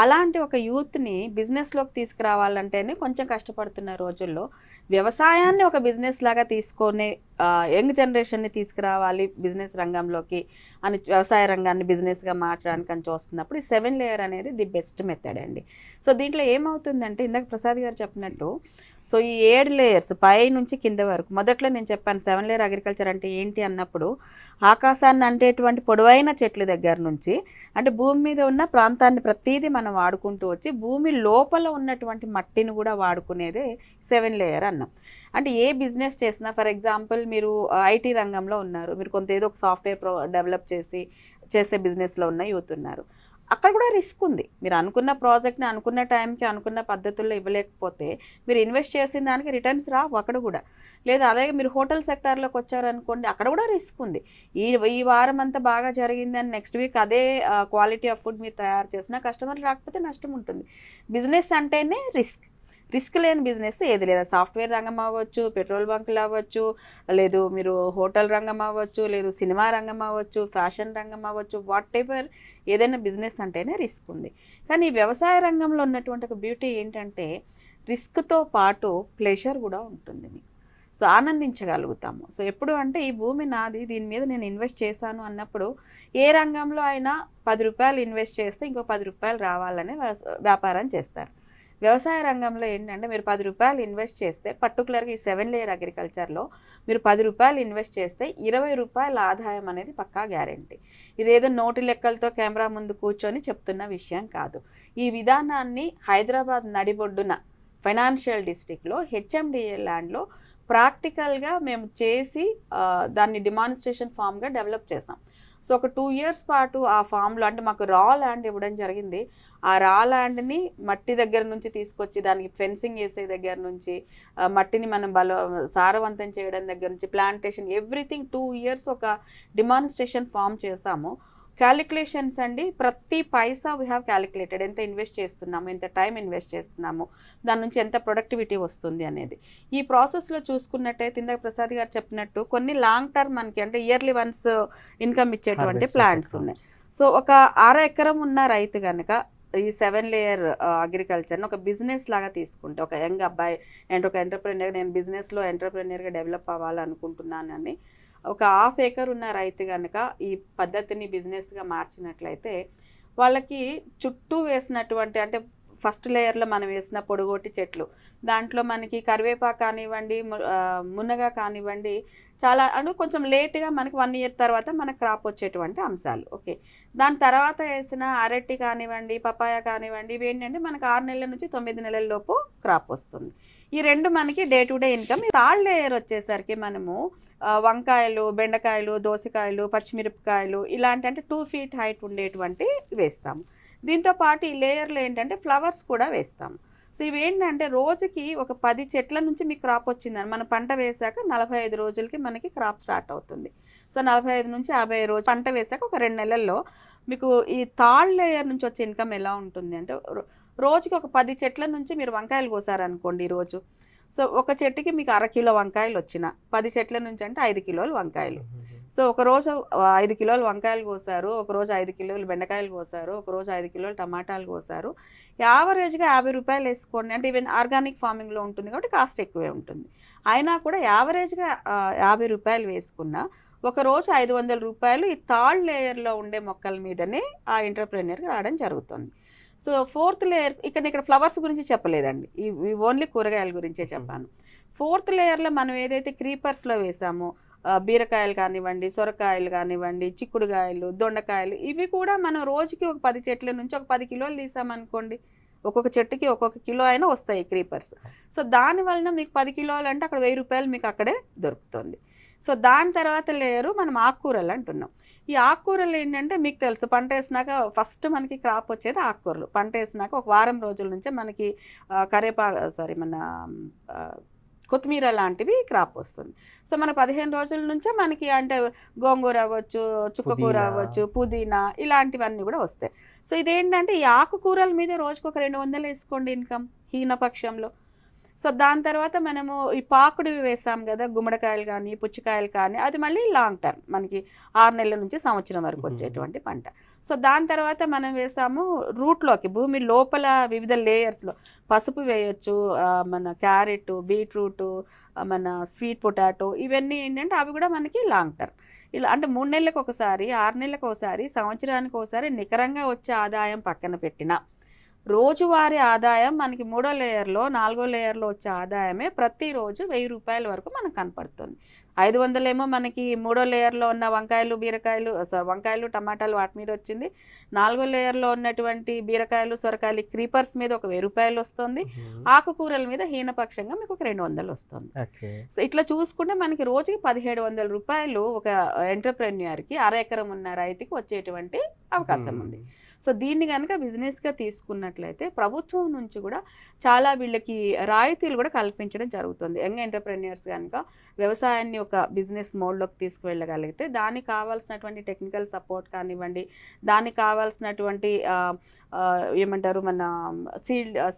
అలాంటి ఒక యూత్ని బిజినెస్లోకి తీసుకురావాలంటేనే కొంచెం కష్టపడుతున్న రోజుల్లో వ్యవసాయాన్ని ఒక బిజినెస్ లాగా తీసుకొని యంగ్ జనరేషన్ని తీసుకురావాలి బిజినెస్ రంగంలోకి అని, వ్యవసాయ రంగాన్ని బిజినెస్గా మార్చడానికి అని చూస్తున్నప్పుడు ఈ 7 లేయర్ అనేది ది బెస్ట్ మెథడ్ అండి. సో దీంట్లో ఏమవుతుందంటే ఇందాక ప్రసాద్ గారు చెప్పినట్టు, సో ఈ 7 లేయర్స్ పై నుంచి కింద వరకు, మొదట్లో నేను చెప్పాను 7 లేయర్ అగ్రికల్చర్ అంటే ఏంటి అన్నప్పుడు, ఆకాశాన్ని అంటేటువంటి పొడవైన చెట్ల దగ్గర నుంచి, అంటే భూమి మీద ఉన్న ప్రాంతాన్ని ప్రతిదీ మనం వాడుకుంటూ వచ్చి భూమి లోపల ఉన్నటువంటి మట్టిని కూడా వాడుకునేదే 7 లేయర్ అన్నాం. అంటే ఏ బిజినెస్ చేసినా, ఫర్ ఎగ్జాంపుల్ మీరు ఐటీ రంగంలో ఉన్నారు, మీరు కొంత ఏదో ఒక సాఫ్ట్వేర్ డెవలప్ చేసే బిజినెస్లో ఉన్న యూత్ ఉన్నారు, అక్కడ కూడా రిస్క్ ఉంది. మీరు అనుకున్న ప్రాజెక్ట్ని అనుకున్న టైంకి అనుకున్న పద్ధతుల్లో ఇవ్వలేకపోతే మీరు ఇన్వెస్ట్ చేసిన దానికి రిటర్న్స్ రావు అక్కడ కూడా. లేదా అదే మీరు హోటల్ సెక్టార్లోకి వచ్చారనుకోండి, అక్కడ కూడా రిస్క్ ఉంది. ఈ వారం అంతా బాగా జరిగిందని నెక్స్ట్ వీక్ అదే క్వాలిటీ ఆఫ్ ఫుడ్ మీరు తయారు చేసినా కస్టమర్ రాకపోతే నష్టం ఉంటుంది. బిజినెస్ అంటేనే రిస్క్ లేని బిజినెస్ ఏది లేదా, సాఫ్ట్వేర్ రంగం అవ్వచ్చు, పెట్రోల్ బంకులు అవ్వచ్చు, లేదు మీరు హోటల్ రంగం అవ్వచ్చు, లేదు సినిమా రంగం అవ్వచ్చు, ఫ్యాషన్ రంగం అవ్వచ్చు, వాట్ ఎవర్ ఏదైనా బిజినెస్ అంటేనే రిస్క్ ఉంది. కానీ ఈ వ్యవసాయ రంగంలో ఉన్నటువంటి ఒక బ్యూటీ ఏంటంటే రిస్క్తో పాటు ప్లెజర్ కూడా ఉంటుంది మీకు. సో ఆనందించగలుగుతాము. సో ఎప్పుడు అంటే ఈ భూమి నాది, దీని మీద నేను ఇన్వెస్ట్ చేశాను అన్నప్పుడు, ఏ రంగంలో అయినా 10 రూపాయలు ఇన్వెస్ట్ చేస్తే ఇంకో 10 రూపాయలు రావాలనే వ్యాపారం చేస్తారు. వ్యవసాయ రంగంలో ఏంటంటే మీరు 10 రూపాయలు ఇన్వెస్ట్ చేస్తే, పర్టికులర్గా ఈ 7 లేయర్ అగ్రికల్చర్లో మీరు 10 రూపాయలు ఇన్వెస్ట్ చేస్తే 20 రూపాయల ఆదాయం అనేది పక్కా గ్యారెంటీ. ఇదేదో నోటి లెక్కలతో కెమెరా ముందు కూర్చొని చెప్తున్న విషయం కాదు. ఈ విధానాన్ని హైదరాబాద్ నడిబొడ్డున ఫైనాన్షియల్ డిస్ట్రిక్ట్లో హెచ్ఎండిఏ ల్యాండ్లో ప్రాక్టికల్గా మేము చేసి దాన్ని డిమాన్స్ట్రేషన్ ఫామ్గా డెవలప్ చేసాం. సో ఒక 2 years పాటు ఆ ఫామ్లో, అంటే మాకు రా ల్యాండ్ ఇవ్వడం జరిగింది. ఆ రా ల్యాండ్ని మట్టి దగ్గర నుంచి తీసుకొచ్చి దానికి ఫెన్సింగ్ వేసే దగ్గర నుంచి, మట్టిని మనం సారవంతం చేయడం దగ్గర నుంచి, ప్లాంటేషన్, ఎవ్రీథింగ్ 2 years ఒక డిమాన్స్ట్రేషన్ ఫామ్ చేసాము. క్యాలిక్యులేషన్స్ అండి, ప్రతి పైసా వీ హ్యావ్ క్యాలిక్యులేటెడ్. ఎంత ఇన్వెస్ట్ చేస్తున్నాము, ఎంత టైం ఇన్వెస్ట్ చేస్తున్నాము, దాని నుంచి ఎంత ప్రొడక్టివిటీ వస్తుంది అనేది. ఈ ప్రాసెస్లో చూసుకున్నట్టయితే ఇందాక ప్రసాద్ గారు చెప్పినట్టు కొన్ని లాంగ్ టర్మ్ మనకి, అంటే ఇయర్లీ వన్స్ ఇన్కమ్ ఇచ్చేటువంటి ప్లాంట్స్ ఉన్నాయి. సో ఒక 6 ఎకరం ఉన్న రైతు కనుక ఈ 7 లేయర్ అగ్రికల్చర్ని ఒక బిజినెస్ లాగా తీసుకుంటే, ఒక యంగ్ అబ్బాయి అండ్ ఒక ఎంటర్ప్రెన్యూర్, నేను బిజినెస్లో ఎంటర్ప్రెన్యూర్గా డెవలప్ అవ్వాలనుకుంటున్నానని ఒక 1/2 acre ఉన్న రైతు కనుక ఈ పద్ధతిని బిజినెస్గా మార్చినట్లయితే, వాళ్ళకి చుట్టూ వేసినటువంటి, అంటే ఫస్ట్ లేయర్లో మనం వేసిన పొడుగోటి చెట్లు, దాంట్లో మనకి కరివేపాకు కానివ్వండి, మునగ కానివ్వండి, చాలా అంటే కొంచెం లేట్గా మనకి 1 year తర్వాత మనకు క్రాప్ వచ్చేటువంటి అంశాలు. ఓకే, దాని తర్వాత వేసిన అరటి కానివ్వండి, పపాయ కానివ్వండి, ఇవి ఏంటంటే మనకు 6 నెలల నుంచి 9 నెలల లోపు క్రాప్ వస్తుంది. ఈ రెండు మనకి day to day income. Third layer వచ్చేసరికి మనము వంకాయలు, బెండకాయలు, దోసకాయలు, పచ్చిమిరపకాయలు ఇలాంటి, అంటే 2 feet హైట్ ఉండేటువంటి వేస్తాము. దీంతో పాటు ఈ లేయర్లో ఏంటంటే ఫ్లవర్స్ కూడా వేస్తాము. సో ఇవి ఏంటంటే రోజుకి ఒక 10 చెట్ల నుంచి మీకు క్రాప్ వచ్చిందని, మనం పంట వేసాక 45 రోజులకి మనకి క్రాప్ స్టార్ట్ అవుతుంది. సో 45 నుంచి 50 రోజులు పంట వేసాక ఒక 2 నెలల్లో మీకు ఈ థర్డ్ లేయర్ నుంచి వచ్చే ఇన్కమ్ ఎలా ఉంటుంది అంటే, రోజుకి ఒక 10 చెట్ల నుంచి మీరు వంకాయలు కోసారనుకోండి ఈరోజు, సో ఒక చెట్టుకి మీకు 1/2 కిలో వంకాయలు వచ్చిన, 10 చెట్ల నుంచి అంటే 5 కిలోలు వంకాయలు. సో ఒకరోజు 5 కిలోలు వంకాయలు కోసారు, ఒకరోజు 5 కిలోలు బెండకాయలు కోసారు, ఒకరోజు 5 కిలోలు టమాటాలు కోసారు. యావరేజ్గా 50 రూపాయలు వేసుకోండి. అంటే ఈవెన్ ఆర్గానిక్ ఫార్మింగ్లో ఉంటుంది కాబట్టి కాస్ట్ ఎక్కువే ఉంటుంది. అయినా కూడా యావరేజ్గా 50 రూపాయలు వేసుకున్నా ఒకరోజు 500 రూపాయలు ఈ థర్డ్ లేయర్లో ఉండే మొక్కల మీదనే ఆ ఎంటర్ప్రెన్యూర్కి రావడం జరుగుతుంది. సో 4th లేయర్, ఇక్కడ ఫ్లవర్స్ గురించి చెప్పలేదండి, ఈ ఓన్లీ కూరగాయల గురించే చెప్పాను. 4th లేయర్లో మనం ఏదైతే క్రీపర్స్లో వేసామో బీరకాయలు కానివ్వండి, సొరకాయలు కానివ్వండి, చిక్కుడుకాయలు, దొండకాయలు, ఇవి కూడా మనం రోజుకి ఒక 10 చెట్ల నుంచి ఒక 10 కిలోలు తీసామనుకోండి, ఒక్కొక్క చెట్టుకి ఒక్కొక్క కిలో అయినా వస్తాయి క్రీపర్స్. సో దాని వలన మీకు 10 కిలోలు అంటే అక్కడ 1000 రూపాయలు మీకు అక్కడే దొరుకుతుంది. సో దాని తర్వాత లేయరు మనం ఆకుకూరలు అంటున్నాం. ఈ ఆకుకూరలు ఏంటంటే మీకు తెలుసు, పంట వేసినాక ఫస్ట్ మనకి క్రాప్ వచ్చేది ఆకుకూరలు. పంట వేసినాక ఒక వారం రోజుల నుంచే మనకి కొత్తిమీర లాంటివి క్రాప్ వస్తుంది. సో మన 15 రోజుల నుంచే మనకి అంటే గోంగూర అవ్వచ్చు, చుక్కకూర అవ్వచ్చు, పుదీనా, ఇలాంటివన్నీ కూడా వస్తాయి. సో ఇదేంటంటే ఈ ఆకుకూరల మీద రోజుకు ఒక 200 వేసుకోండి ఇన్కమ్ హీనపక్షంలో. సో దాని తర్వాత మనము ఈ పాకుడివి వేసాం కదా, గుమ్మడికాయలు కానీ పుచ్చకాయలు కానీ, అది మళ్ళీ లాంగ్ టర్మ్ మనకి 6 నెలల నుంచి సంవత్సరం వరకు వచ్చేటువంటి పంట. సో దాని తర్వాత మనం వేసాము రూట్లోకి, భూమి లోపల వివిధ లేయర్స్లో పసుపు వేయొచ్చు, మన క్యారెట్, బీట్రూట్, మన స్వీట్ పొటాటో, ఇవన్నీ ఏంటంటే అవి కూడా మనకి లాంగ్ టర్మ్. ఇలా అంటే 3 నెలలకు ఒకసారి, 6 నెలలకు ఒకసారి, సంవత్సరానికి ఒకసారి నికరంగా వచ్చే ఆదాయం పక్కన పెట్టిన రోజువారీ ఆదాయం మనకి 3వ లేయర్లో 4వ లేయర్లో వచ్చే ఆదాయమే ప్రతిరోజు 1000 రూపాయల వరకు మనకు కనపడుతుంది. 500 ఏమో మనకి 3వ లేయర్లో ఉన్న వంకాయలు, బీరకాయలు, వంకాయలు, టమాటాలు వాటి మీద వచ్చింది. 4వ లేయర్లో ఉన్నటువంటి బీరకాయలు, సొరకాయలు, క్రీపర్స్ మీద ఒక 1000 రూపాయలు వస్తుంది. ఆకుకూరల మీద హీనపక్షంగా మీకు ఒక 200 వస్తుంది. సో ఇట్లా చూసుకుంటే మనకి రోజుకి 1700 రూపాయలు ఒక ఎంటర్ప్రెన్యూర్కి, 1/2 ఎకరం ఉన్న రైతుకి వచ్చేటువంటి అవకాశం ఉంది. సో దీన్ని కనుక బిజినెస్గా తీసుకున్నట్లయితే ప్రభుత్వం నుంచి కూడా చాలా వీళ్ళకి రాయితీలు కూడా కల్పించడం జరుగుతుంది. యంగ్ ఎంటర్ప్రెన్యూర్స్ కనుక వ్యవసాయాన్ని ఒక బిజినెస్ మోడ్లోకి తీసుకువెళ్ళగలిగితే దానికి కావాల్సినటువంటి టెక్నికల్ సపోర్ట్ కానివ్వండి, దానికి కావాల్సినటువంటి ఏమంటారు మన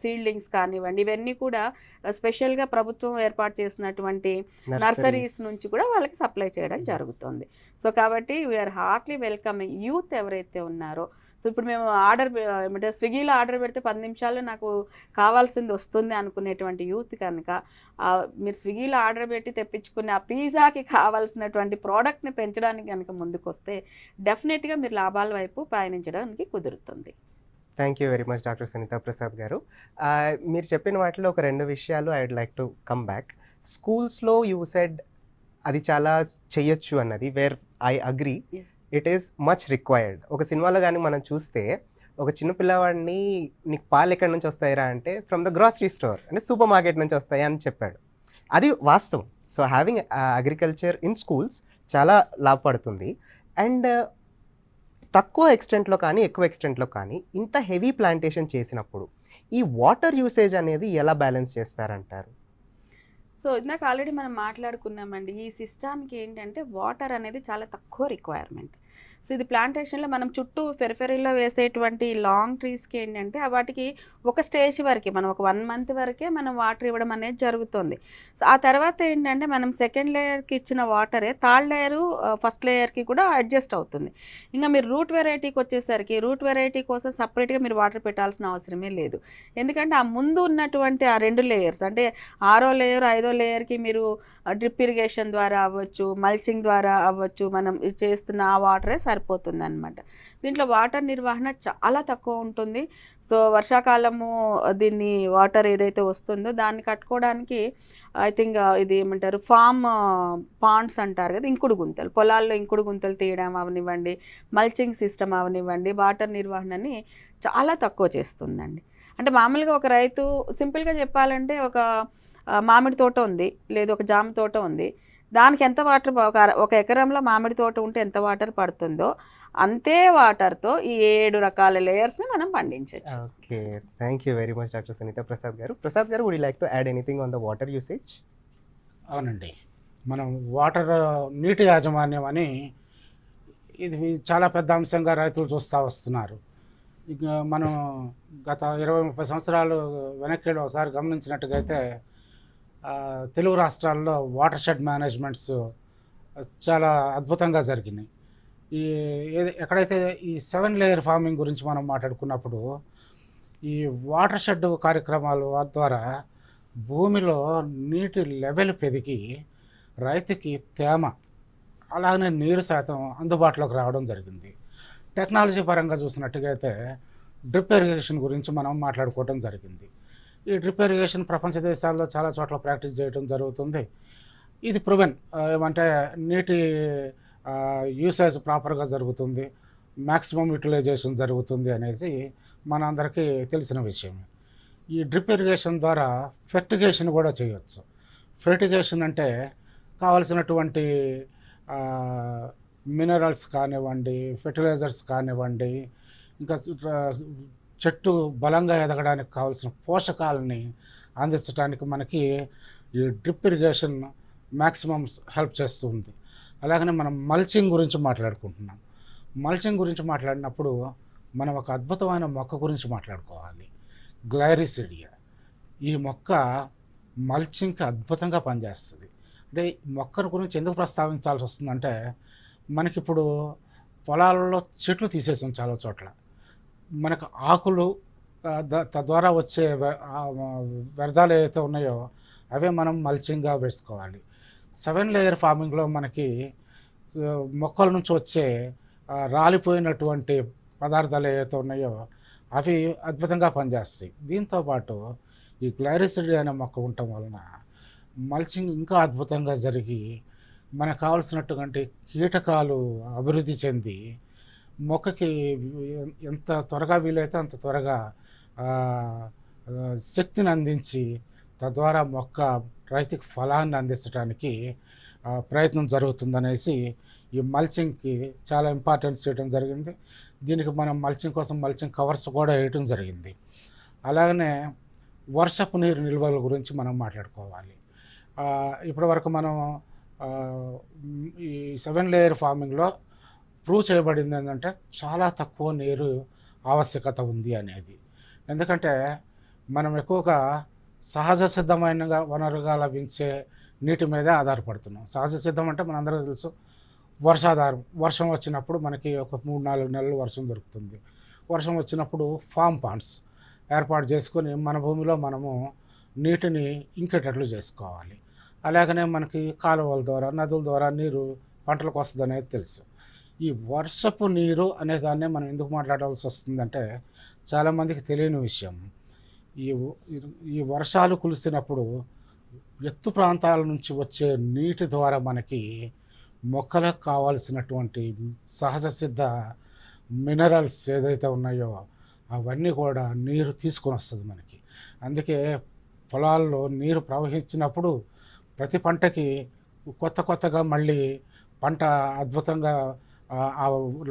సీడ్లింగ్స్ కానివ్వండి, ఇవన్నీ కూడా స్పెషల్గా ప్రభుత్వం ఏర్పాటు చేసినటువంటి నర్సరీస్ నుంచి కూడా వాళ్ళకి సప్లై చేయడం జరుగుతుంది. సో కాబట్టి వీఆర్ హార్ట్లీ వెల్కమింగ్ యూత్ ఎవరైతే ఉన్నారో. సో ఇప్పుడు మేము ఏమంటే స్విగ్గీలో ఆర్డర్ పెడితే 10 నిమిషాల్లో నాకు కావాల్సింది వస్తుంది అనుకునేటువంటి యూత్ కనుక మీరు స్విగ్గీలో ఆర్డర్ పెట్టి తెప్పించుకునే ఆ పిజ్జాకి కావాల్సినటువంటి ప్రోడక్ట్ని పెంచడానికి కనుక ముందుకు వస్తే డెఫినెట్గా మీరు లాభాల వైపు పయనించడానికి కుదురుతుంది. Thank you very much doctor Sunitha Prasad garu. మీరు చెప్పిన వాటిలో ఒక 2 విషయాలు I would like to come back. స్కూల్స్లో యూ సెడ్ అది చాలా చెయ్యొచ్చు అన్నది, where I agree, it is much required. ఒక సినిమాలో కానీ మనం చూస్తే ఒక చిన్న పిల్లవాడిని నీకు పాలు ఎక్కడి నుంచి వస్తాయిరా అంటే ఫ్రమ్ ద గ్రాసరీ స్టోర్, అంటే సూపర్ మార్కెట్ నుంచి వస్తాయి అని చెప్పాడు. అది వాస్తవం. So having agriculture in schools చాలా లాభపడుతుంది. అండ్ తక్కువ ఎక్స్టెంట్లో కానీ ఎక్కువ ఎక్స్టెంట్లో కానీ ఇంత హెవీ ప్లాంటేషన్ చేసినప్పుడు ఈ వాటర్ యూసేజ్ అనేది ఎలా బ్యాలెన్స్ చేస్తారంటారు? సో ఇందాక ఆల్రెడీ మనం మాట్లాడుకున్నామండి, ఈ సిస్టానికి ఏంటంటే వాటర్ అనేది చాలా తక్కువ రిక్వైర్మెంట్. సో ఇది ప్లాంటేషన్లో మనం చుట్టూ పెరిఫెరీలో వేసేటువంటి లాంగ్ ట్రీస్కి ఏంటంటే వాటికి ఒక స్టేజ్ వరకే, మనం ఒక 1 మంత్ వరకే మనం వాటర్ ఇవ్వడం అనేది జరుగుతుంది. సో ఆ తర్వాత ఏంటంటే మనం సెకండ్ లేయర్కి ఇచ్చిన వాటరే థర్డ్ లేయరు ఫస్ట్ లేయర్కి కూడా అడ్జస్ట్ అవుతుంది. ఇంకా మీరు రూట్ వెరైటీకి వచ్చేసరికి రూట్ వెరైటీ కోసం సపరేట్గా మీరు వాటర్ పెట్టాల్సిన అవసరమే లేదు. ఎందుకంటే ఆ ముందు ఉన్నటువంటి ఆ 2 లేయర్స్ అంటే 6వ లేయర్ 5వ లేయర్కి మీరు డ్రిప్ ఇరిగేషన్ ద్వారా అవ్వచ్చు, మల్చింగ్ ద్వారా అవ్వచ్చు, మనం చేస్తున్న ఆ వాటరే సరిపోతుంది అనమాట. దీంట్లో వాటర్ నిర్వహణ చాలా తక్కువ ఉంటుంది. సో వర్షాకాలము దీన్ని వాటర్ ఏదైతే వస్తుందో దాన్ని కట్టుకోవడానికి ఐ థింక్ ఇది ఏమంటారు ఫామ్ పాండ్స్ అంటారు కదా, ఇంకుడు గుంతలు, పొలాల్లో ఇంకుడు గుంతలు తీయడం అవనివ్వండి, మల్చింగ్ సిస్టమ్ అవనివ్వండి, వాటర్ నిర్వహణని చాలా తక్కువ చేస్తుందండి. అంటే మామూలుగా ఒక రైతు సింపుల్గా చెప్పాలంటే ఒక మామిడి తోట ఉంది, లేదు ఒక జామ తోట ఉంది, దానికి ఎంత వాటర్, ఒక ఎకరంలో మామిడి తోట ఉంటే ఎంత వాటర్ పడుతుందో అంతే వాటర్తో ఈ 7 రకాల లేయర్స్ని మనం పండించవచ్చు. Okay, thank you very much doctor Sunitha Prasad garu. Prasad garu, would you like to add anything on the water usage? అవునండి, మనం వాటర్ నీటి యాజమాన్యం అని ఇది చాలా పెద్ద అంశంగా రైతులు చూస్తూ వస్తున్నారు. ఇక మనం గత 20-30 సంవత్సరాలు వెనక్కి ఒకసారి గమనించినట్టుగైతే తెలుగు రాష్ట్రాల్లో వాటర్ షెడ్ మేనేజ్మెంట్స్ చాలా అద్భుతంగా జరిగినాయి. ఎక్కడైతే ఈ 7 లేయర్ ఫార్మింగ్ గురించి మనం మాట్లాడుకున్నప్పుడు ఈ వాటర్ షెడ్ కార్యక్రమాల ద్వారా భూమిలో నీటి లెవెల్ పెరిగి రైతుకి తేమ అలాగనే నీరు శాతం అందుబాటులోకి రావడం జరిగింది. టెక్నాలజీ పరంగా చూసినట్టుగైతే డ్రిప్ ఇరిగేషన్ గురించి మనం మాట్లాడుకోవడం జరిగింది. ఈ డ్రిప్ ఇరిగేషన్ ప్రపంచ దేశాల్లో చాలా చోట్ల ప్రాక్టీస్ చేయడం జరుగుతుంది. ఇది ప్రూవెన్, ఏమంటే నీటి యూసేజ్ ప్రాపర్గా జరుగుతుంది, మ్యాక్సిమం యూటిలైజేషన్ జరుగుతుంది అనేసి మన అందరికీ తెలిసిన విషయమే. ఈ డ్రిప్ ఇరిగేషన్ ద్వారా ఫెర్టిగేషన్ కూడా చేయవచ్చు. ఫెర్టిగేషన్ అంటే కావలసినటువంటి మినరల్స్ కానివ్వండి, ఫెర్టిలైజర్స్ కానివ్వండి, ఇంకా చెట్టు బలంగా ఎదగడానికి కావాల్సిన పోషకాలని అందించడానికి మనకి ఈ డ్రిప్ ఇరిగేషన్ మ్యాక్సిమం హెల్ప్ చేస్తుంది. అలాగనే మనం మల్చింగ్ గురించి మాట్లాడుకుంటున్నాం. మల్చింగ్ గురించి మాట్లాడినప్పుడు మనం ఒక అద్భుతమైన మొక్క గురించి మాట్లాడుకోవాలి, గ్లైరిసిడియా. ఈ మొక్క మల్చింగ్కి అద్భుతంగా పనిచేస్తుంది. అంటే మొక్క గురించి ఎందుకు ప్రస్తావించాల్సి వస్తుందంటే, మనకిప్పుడు పొలాలలో చెట్లు తీసేసాం చాలా చోట్ల. మనకు ఆకులు తద్వారా వచ్చే వ్యర్థాలు ఏవైతే ఉన్నాయో అవే మనం మల్చింగ్గా వేసుకోవాలి. 7 లేయర్ ఫార్మింగ్లో మనకి మొక్కల నుంచి వచ్చే రాలిపోయినటువంటి పదార్థాలు ఏవైతే ఉన్నాయో అవి అద్భుతంగా పనిచేస్తాయి. దీంతోపాటు ఈ గ్లైరిసిడియా అనే మొక్క ఉండటం వలన మల్చింగ్ ఇంకా అద్భుతంగా జరిగి మనకు కావాల్సినటువంటి కీటకాలు అభివృద్ధి చెంది మొక్కకి ఎంత త్వరగా వీలైతే అంత త్వరగా శక్తిని అందించి తద్వారా మొక్క రైతుకి ఫలాన్ని అందించడానికి ప్రయత్నం జరుగుతుందనేసి ఈ మల్చింగ్కి చాలా ఇంపార్టెన్స్ చేయడం జరిగింది. దీనికి మనం మల్చింగ్ కోసం మల్చింగ్ కవర్స్ కూడా వేయటం జరిగింది. అలాగనే వర్షపు నీరు నిల్వల గురించి మనం మాట్లాడుకోవాలి. ఇప్పటివరకు మనం ఈ 7 లేయర్ ఫార్మింగ్లో ప్రూవ్ చేయబడింది ఏంటంటే చాలా తక్కువ నీరు ఆవశ్యకత ఉంది అనేది. ఎందుకంటే మనం ఎక్కువగా సహజ సిద్ధమైన వనరుగా లభించే నీటి మీదే ఆధారపడుతున్నాం. సహజ సిద్ధం అంటే మనందరికీ తెలుసు, వర్షాధారం. వర్షం వచ్చినప్పుడు మనకి ఒక 3-4 నెలలు వర్షం దొరుకుతుంది. వర్షం వచ్చినప్పుడు ఫామ్ పాండ్స్ ఏర్పాటు చేసుకొని మన భూమిలో మనము నీటిని ఇంకేటట్లు చేసుకోవాలి. అలాగనే మనకి కాలువల ద్వారా, నదుల ద్వారా నీరు పంటలకు వస్తుంది అనేది తెలుసు. ఈ వర్షపు నీరు అనే దాన్నే మనం ఎందుకు మాట్లాడాల్సి వస్తుందంటే, చాలామందికి తెలియని విషయం. ఈ వర్షాలు కురిసినప్పుడు ఎత్తు ప్రాంతాల నుంచి వచ్చే నీటి ద్వారా మనకి మొక్కలకు కావాల్సినటువంటి సహజ సిద్ధ మినరల్స్ ఏదైతే ఉన్నాయో అవన్నీ కూడా నీరు తీసుకొని వస్తుంది మనకి. అందుకే పొలాల్లో నీరు ప్రవహించినప్పుడు ప్రతి పంటకి కొత్తగా మళ్ళీ పంట అద్భుతంగా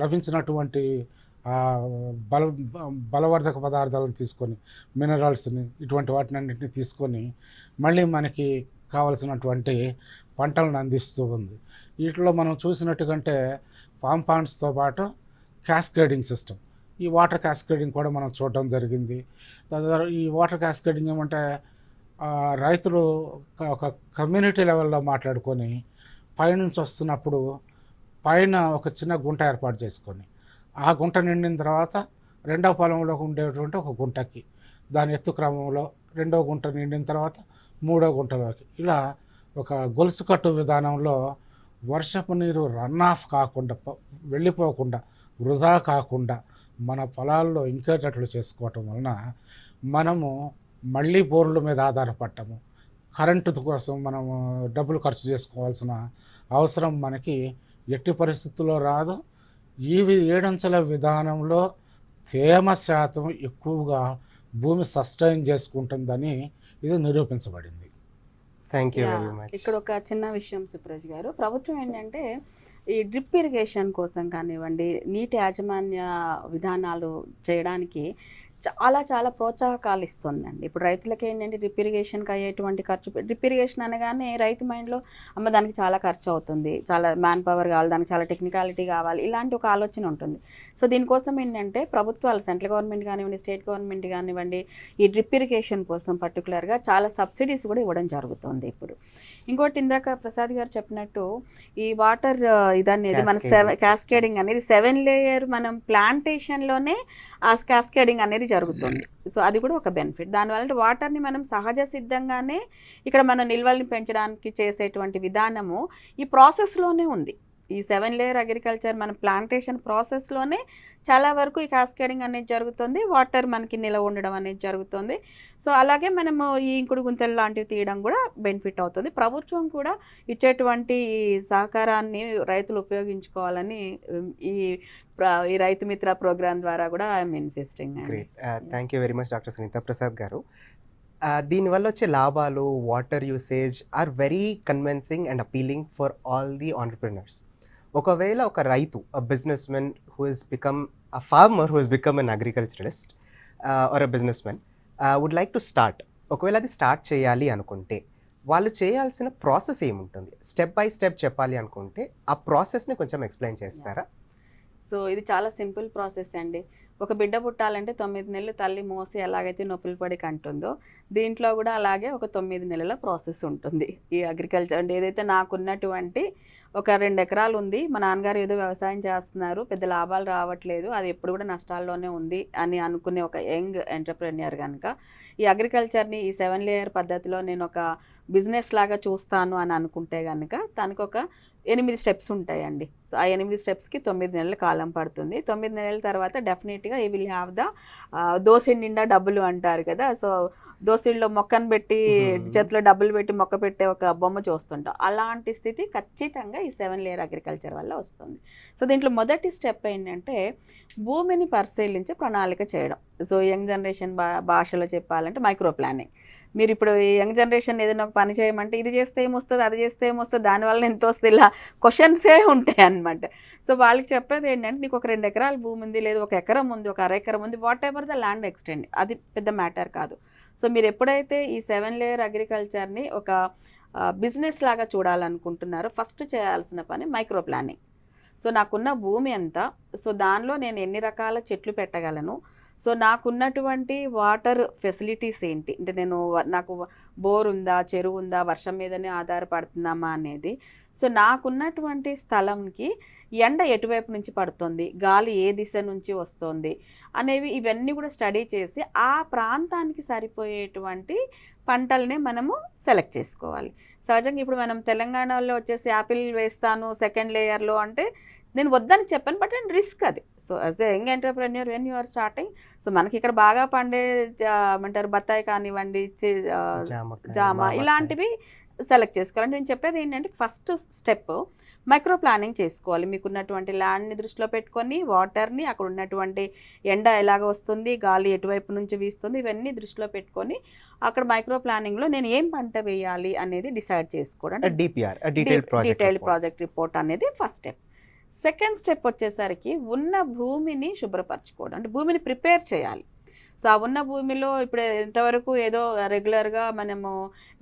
లభించినటువంటి బలవర్ధక పదార్థాలను తీసుకొని, మినరల్స్ని, ఇటువంటి వాటినన్నింటినీ తీసుకొని మళ్ళీ మనకి కావలసినటువంటి పంటలను అందిస్తూ ఉంది. వీటిలో మనం చూసినట్టుకంటే ఫామ్ పాండ్స్తో పాటు క్యాస్కేడింగ్ సిస్టమ్, ఈ వాటర్ క్యాస్కేడింగ్ కూడా మనం చూడడం జరిగింది. తద్వారా ఈ వాటర్ క్యాస్కేడింగ్ ఏమంటే రైతులు ఒక కమ్యూనిటీ లెవెల్లో మాట్లాడుకొని పైనుంచి వస్తున్నప్పుడు పైన ఒక చిన్న గుంట ఏర్పాటు చేసుకొని, ఆ గుంట నిండిన తర్వాత రెండవ పొలంలో ఉండేటువంటి ఒక గుంటకి, దాని ఎత్తు క్రమంలో రెండవ గుంట నిండిన తర్వాత మూడో గుంటలోకి, ఇలా ఒక గొలుసు కట్టు విధానంలో వర్షపు నీరు రన్ ఆఫ్ కాకుండా, వెళ్ళిపోకుండా, వృధా కాకుండా మన పొలాల్లో ఇంకేటట్లు చేసుకోవటం వలన మనము మళ్ళీ బోర్ల మీద ఆధారపడటము, కరెంటు కోసం మనము డబ్బులు ఖర్చు చేసుకోవాల్సిన అవసరం మనకి ఎట్టి పరిస్థితుల్లో రాదు. ఈ 7 అంచెల విధానంలో తేమ శాతం ఎక్కువగా భూమి సస్టైన్ చేసుకుంటుందని ఇది నిరూపించబడింది. Thank you very much. ఇక్కడ ఒక చిన్న విషయం సుప్రజ్ గారు, ప్రభుత్వం ఏంటంటే ఈ డ్రిప్ ఇరిగేషన్ కోసం కానివ్వండి, నీటి యాజమాన్య విధానాలు చేయడానికి చాలా ప్రోత్సాహకాలు ఇస్తుందండి. ఇప్పుడు రైతులకి ఏంటంటే డ్రిప్ ఇరిగేషన్కి అయ్యేటువంటి ఖర్చు, డ్రిప్ ఇరిగేషన్ అనగానే రైతు మైండ్లో అమ్మ దానికి చాలా ఖర్చు అవుతుంది, చాలా మ్యాన్ పవర్ కావాలి, దానికి చాలా టెక్నికాలిటీ కావాలి, ఇలాంటి ఒక ఆలోచన ఉంటుంది. సో దీనికోసం ఏంటంటే ప్రభుత్వాలు, సెంట్రల్ గవర్నమెంట్ కానివ్వండి, స్టేట్ గవర్నమెంట్ కానివ్వండి, ఈ డ్రిప్ ఇరిగేషన్ కోసం పర్టికులర్గా చాలా సబ్సిడీస్ కూడా ఇవ్వడం జరుగుతుంది ఇప్పుడు. ఇంకోటి ఇందాక ప్రసాద్ గారు చెప్పినట్టు ఈ వాటర్ ఇదనేది మన క్యాస్కేడింగ్ అనేది 7 లేయర్ మనం ప్లాంటేషన్లోనే ఆ క్యాస్కేడింగ్ అనేది జరుగుతుంది. సో అది కూడా ఒక బెనిఫిట్. దానివల్ల వాటర్ని మనం సహజ సిద్ధంగానే ఇక్కడ మన నిల్వల్ని పెంచడానికి చేసేటువంటి విధానము ఈ ప్రాసెస్లోనే ఉంది. ఈ 7 లేయర్ అగ్రికల్చర్ మన ప్లాంటేషన్ ప్రాసెస్లోనే చాలా వరకు ఈ కాస్కేడింగ్ అనేది జరుగుతుంది, వాటర్ మనకి నిలవ ఉండడం అనేది జరుగుతుంది. సో అలాగే మనము ఈ ఇంకుడు గుంతలు లాంటివి తీయడం కూడా బెనిఫిట్ అవుతుంది. ప్రభుత్వం కూడా ఇచ్చేటువంటి ఈ సహకారాన్ని రైతులు ఉపయోగించుకోవాలని ఈ రైతు మిత్ర ప్రోగ్రామ్ ద్వారా కూడా I'm insisting. Great, thank you very much doctor Sunitha Prasad garu. దీనివల్ల వచ్చే లాభాలు, water usage are very convincing and appealing for all the entrepreneurs. ఒకవేళ ఒక రైతు, businessmen who is become a farmer who has become an agriculturalist or a businessman would like to start, ఒకవేళ అది స్టార్ట్ చేయాలి అనుకుంటే వాళ్ళు చేయాల్సిన ప్రాసెస్ ఏముంటుంది? స్టెప్ బై స్టెప్ చెప్పాలి అనుకుంటే ఆ ప్రాసెస్ని కొంచెం ఎక్స్ప్లెయిన్ చేస్తారా? సో ఇది చాలా సింపుల్ ప్రాసెస్ అండి. ఒక బిడ్డ పుట్టాలంటే 9 నెలలు తల్లి మోసి ఎలాగైతే నొప్పులు పడి కంటుందో, దీంట్లో కూడా అలాగే ఒక 9 నెలల ప్రాసెస్ ఉంటుంది. ఈ అగ్రికల్చర్ అంటే ఏదైతే నాకున్నటువంటి ఒక 2 ఎకరాలు ఉంది, మా నాన్నగారు ఏదో వ్యవసాయం చేస్తున్నారు, పెద్ద లాభాలు రావట్లేదు, అది ఎప్పుడు కూడా నష్టాల్లోనే ఉంది అని అనుకునే ఒక యంగ్ ఎంటర్ప్రెన్యూర్ కనుక ఈ అగ్రికల్చర్ని ఈ 7 లేయర్ పద్ధతిలో నేను ఒక బిజినెస్ లాగా చూస్తాను అని అనుకుంటే కనుక తనకు ఒక 8 స్టెప్స్ ఉంటాయండి. సో ఆ 8 స్టెప్స్కి 9 నెలల కాలం పడుతుంది. 9 నెలల తర్వాత డెఫినెట్గా ఈ విల్ హ్యావ్ ద దోసిడి నిండా డబ్బులు అంటారు కదా. సో దోసిడిలో మొక్కను పెట్టి చేతిలో డబ్బులు పెట్టి మొక్క పెట్టే ఒక బొమ్మ చూస్తుంటాం. అలాంటి స్థితి ఖచ్చితంగా ఈ 7 లేయర్ అగ్రికల్చర్ వల్ల వస్తుంది. సో దీంట్లో మొదటి స్టెప్ ఏంటంటే భూమిని పరిశీలించి ప్రణాళిక చేయడం. సో యంగ్ జనరేషన్ భాషలో చెప్పాలంటే మైక్రో ప్లానింగ్. మీరు ఇప్పుడు యంగ్ జనరేషన్ ఏదైనా ఒక పని చేయమంటే ఇది చేస్తే ఏమొస్తుంది, అది చేస్తే ఏమొస్తుంది, దానివల్ల ఎంత వస్తుంది, ఇలా క్వశ్చన్సే ఉంటాయి అన్నమాట. సో వాళ్ళకి చెప్పేది ఏంటంటే నీకు ఒక 2 ఎకరాల భూమి ఉంది, లేదు 1 ఎకరం ఉంది, ఒక 1/2 ఎకరం ఉంది, what ever the land extend, అది పెద్ద మ్యాటర్ కాదు. సో మీరు ఎప్పుడైతే ఈ 7 లేయర్ అగ్రికల్చర్ని ఒక బిజినెస్ లాగా చూడాలనుకుంటున్నారో ఫస్ట్ చేయాల్సిన పని మైక్రో ప్లానింగ్. సో నాకున్న భూమి ఎంత, సో దానిలో నేను ఎన్ని రకాల చెట్లు పెట్టగలను, సో నాకున్నటువంటి వాటర్ ఫెసిలిటీస్ ఏంటి, అంటే నాకు బోర్ ఉందా, చెరువు ఉందా, వర్షం మీదనే ఆధారపడుతున్నామా అనేది. సో నాకున్నటువంటి స్థలంకి ఎండ ఎటువైపు నుంచి పడుతుంది, గాలి ఏ దిశ నుంచి వస్తుంది అనేవి ఇవన్నీ కూడా స్టడీ చేసి ఆ ప్రాంతానికి సరిపోయేటువంటి పంటల్ని మనము సెలెక్ట్ చేసుకోవాలి. సహజంగా ఇప్పుడు మనం తెలంగాణలో వచ్చేసి యాపిల్ వేస్తాను 2nd లేయర్లో అంటే నేను వద్దని చెప్పాను, బట్ అండ్ రిస్క్ అది. So as a young entrepreneur when you are starting, so మనకి ఇక్కడ బాగా పండే ఏమంటారు బత్తాయి కానివ్వండి, జామ ఇలాంటివి సెలెక్ట్ చేసుకోవాలి. నేను చెప్పేది ఏంటంటే ఫస్ట్ స్టెప్ మైక్రో ప్లానింగ్ చేసుకోవాలి. మీకున్నటువంటి ల్యాండ్ని దృష్టిలో పెట్టుకొని వాటర్ని, అక్కడ ఉన్నటువంటి ఎండ ఎలాగ వస్తుంది, గాలి ఎటువైపు నుంచి వీస్తుంది, ఇవన్నీ దృష్టిలో పెట్టుకొని అక్కడ మైక్రో ప్లానింగ్లో నేను ఏం పంట వేయాలి అనేది డిసైడ్ చేసుకోవడం. డీటెయిల్డ్ ప్రాజెక్ట్ రిపోర్ట్ అనేది ఫస్ట్ స్టెప్. సెకండ్ స్టెప్ వచ్చేసరికి ఉన్న భూమిని శుభ్రపరచుకోవడం, అంటే భూమిని ప్రిపేర్ చేయాలి. సో ఆ ఉన్న భూమిలో ఇప్పుడు ఎంతవరకు ఏదో రెగ్యులర్గా మనము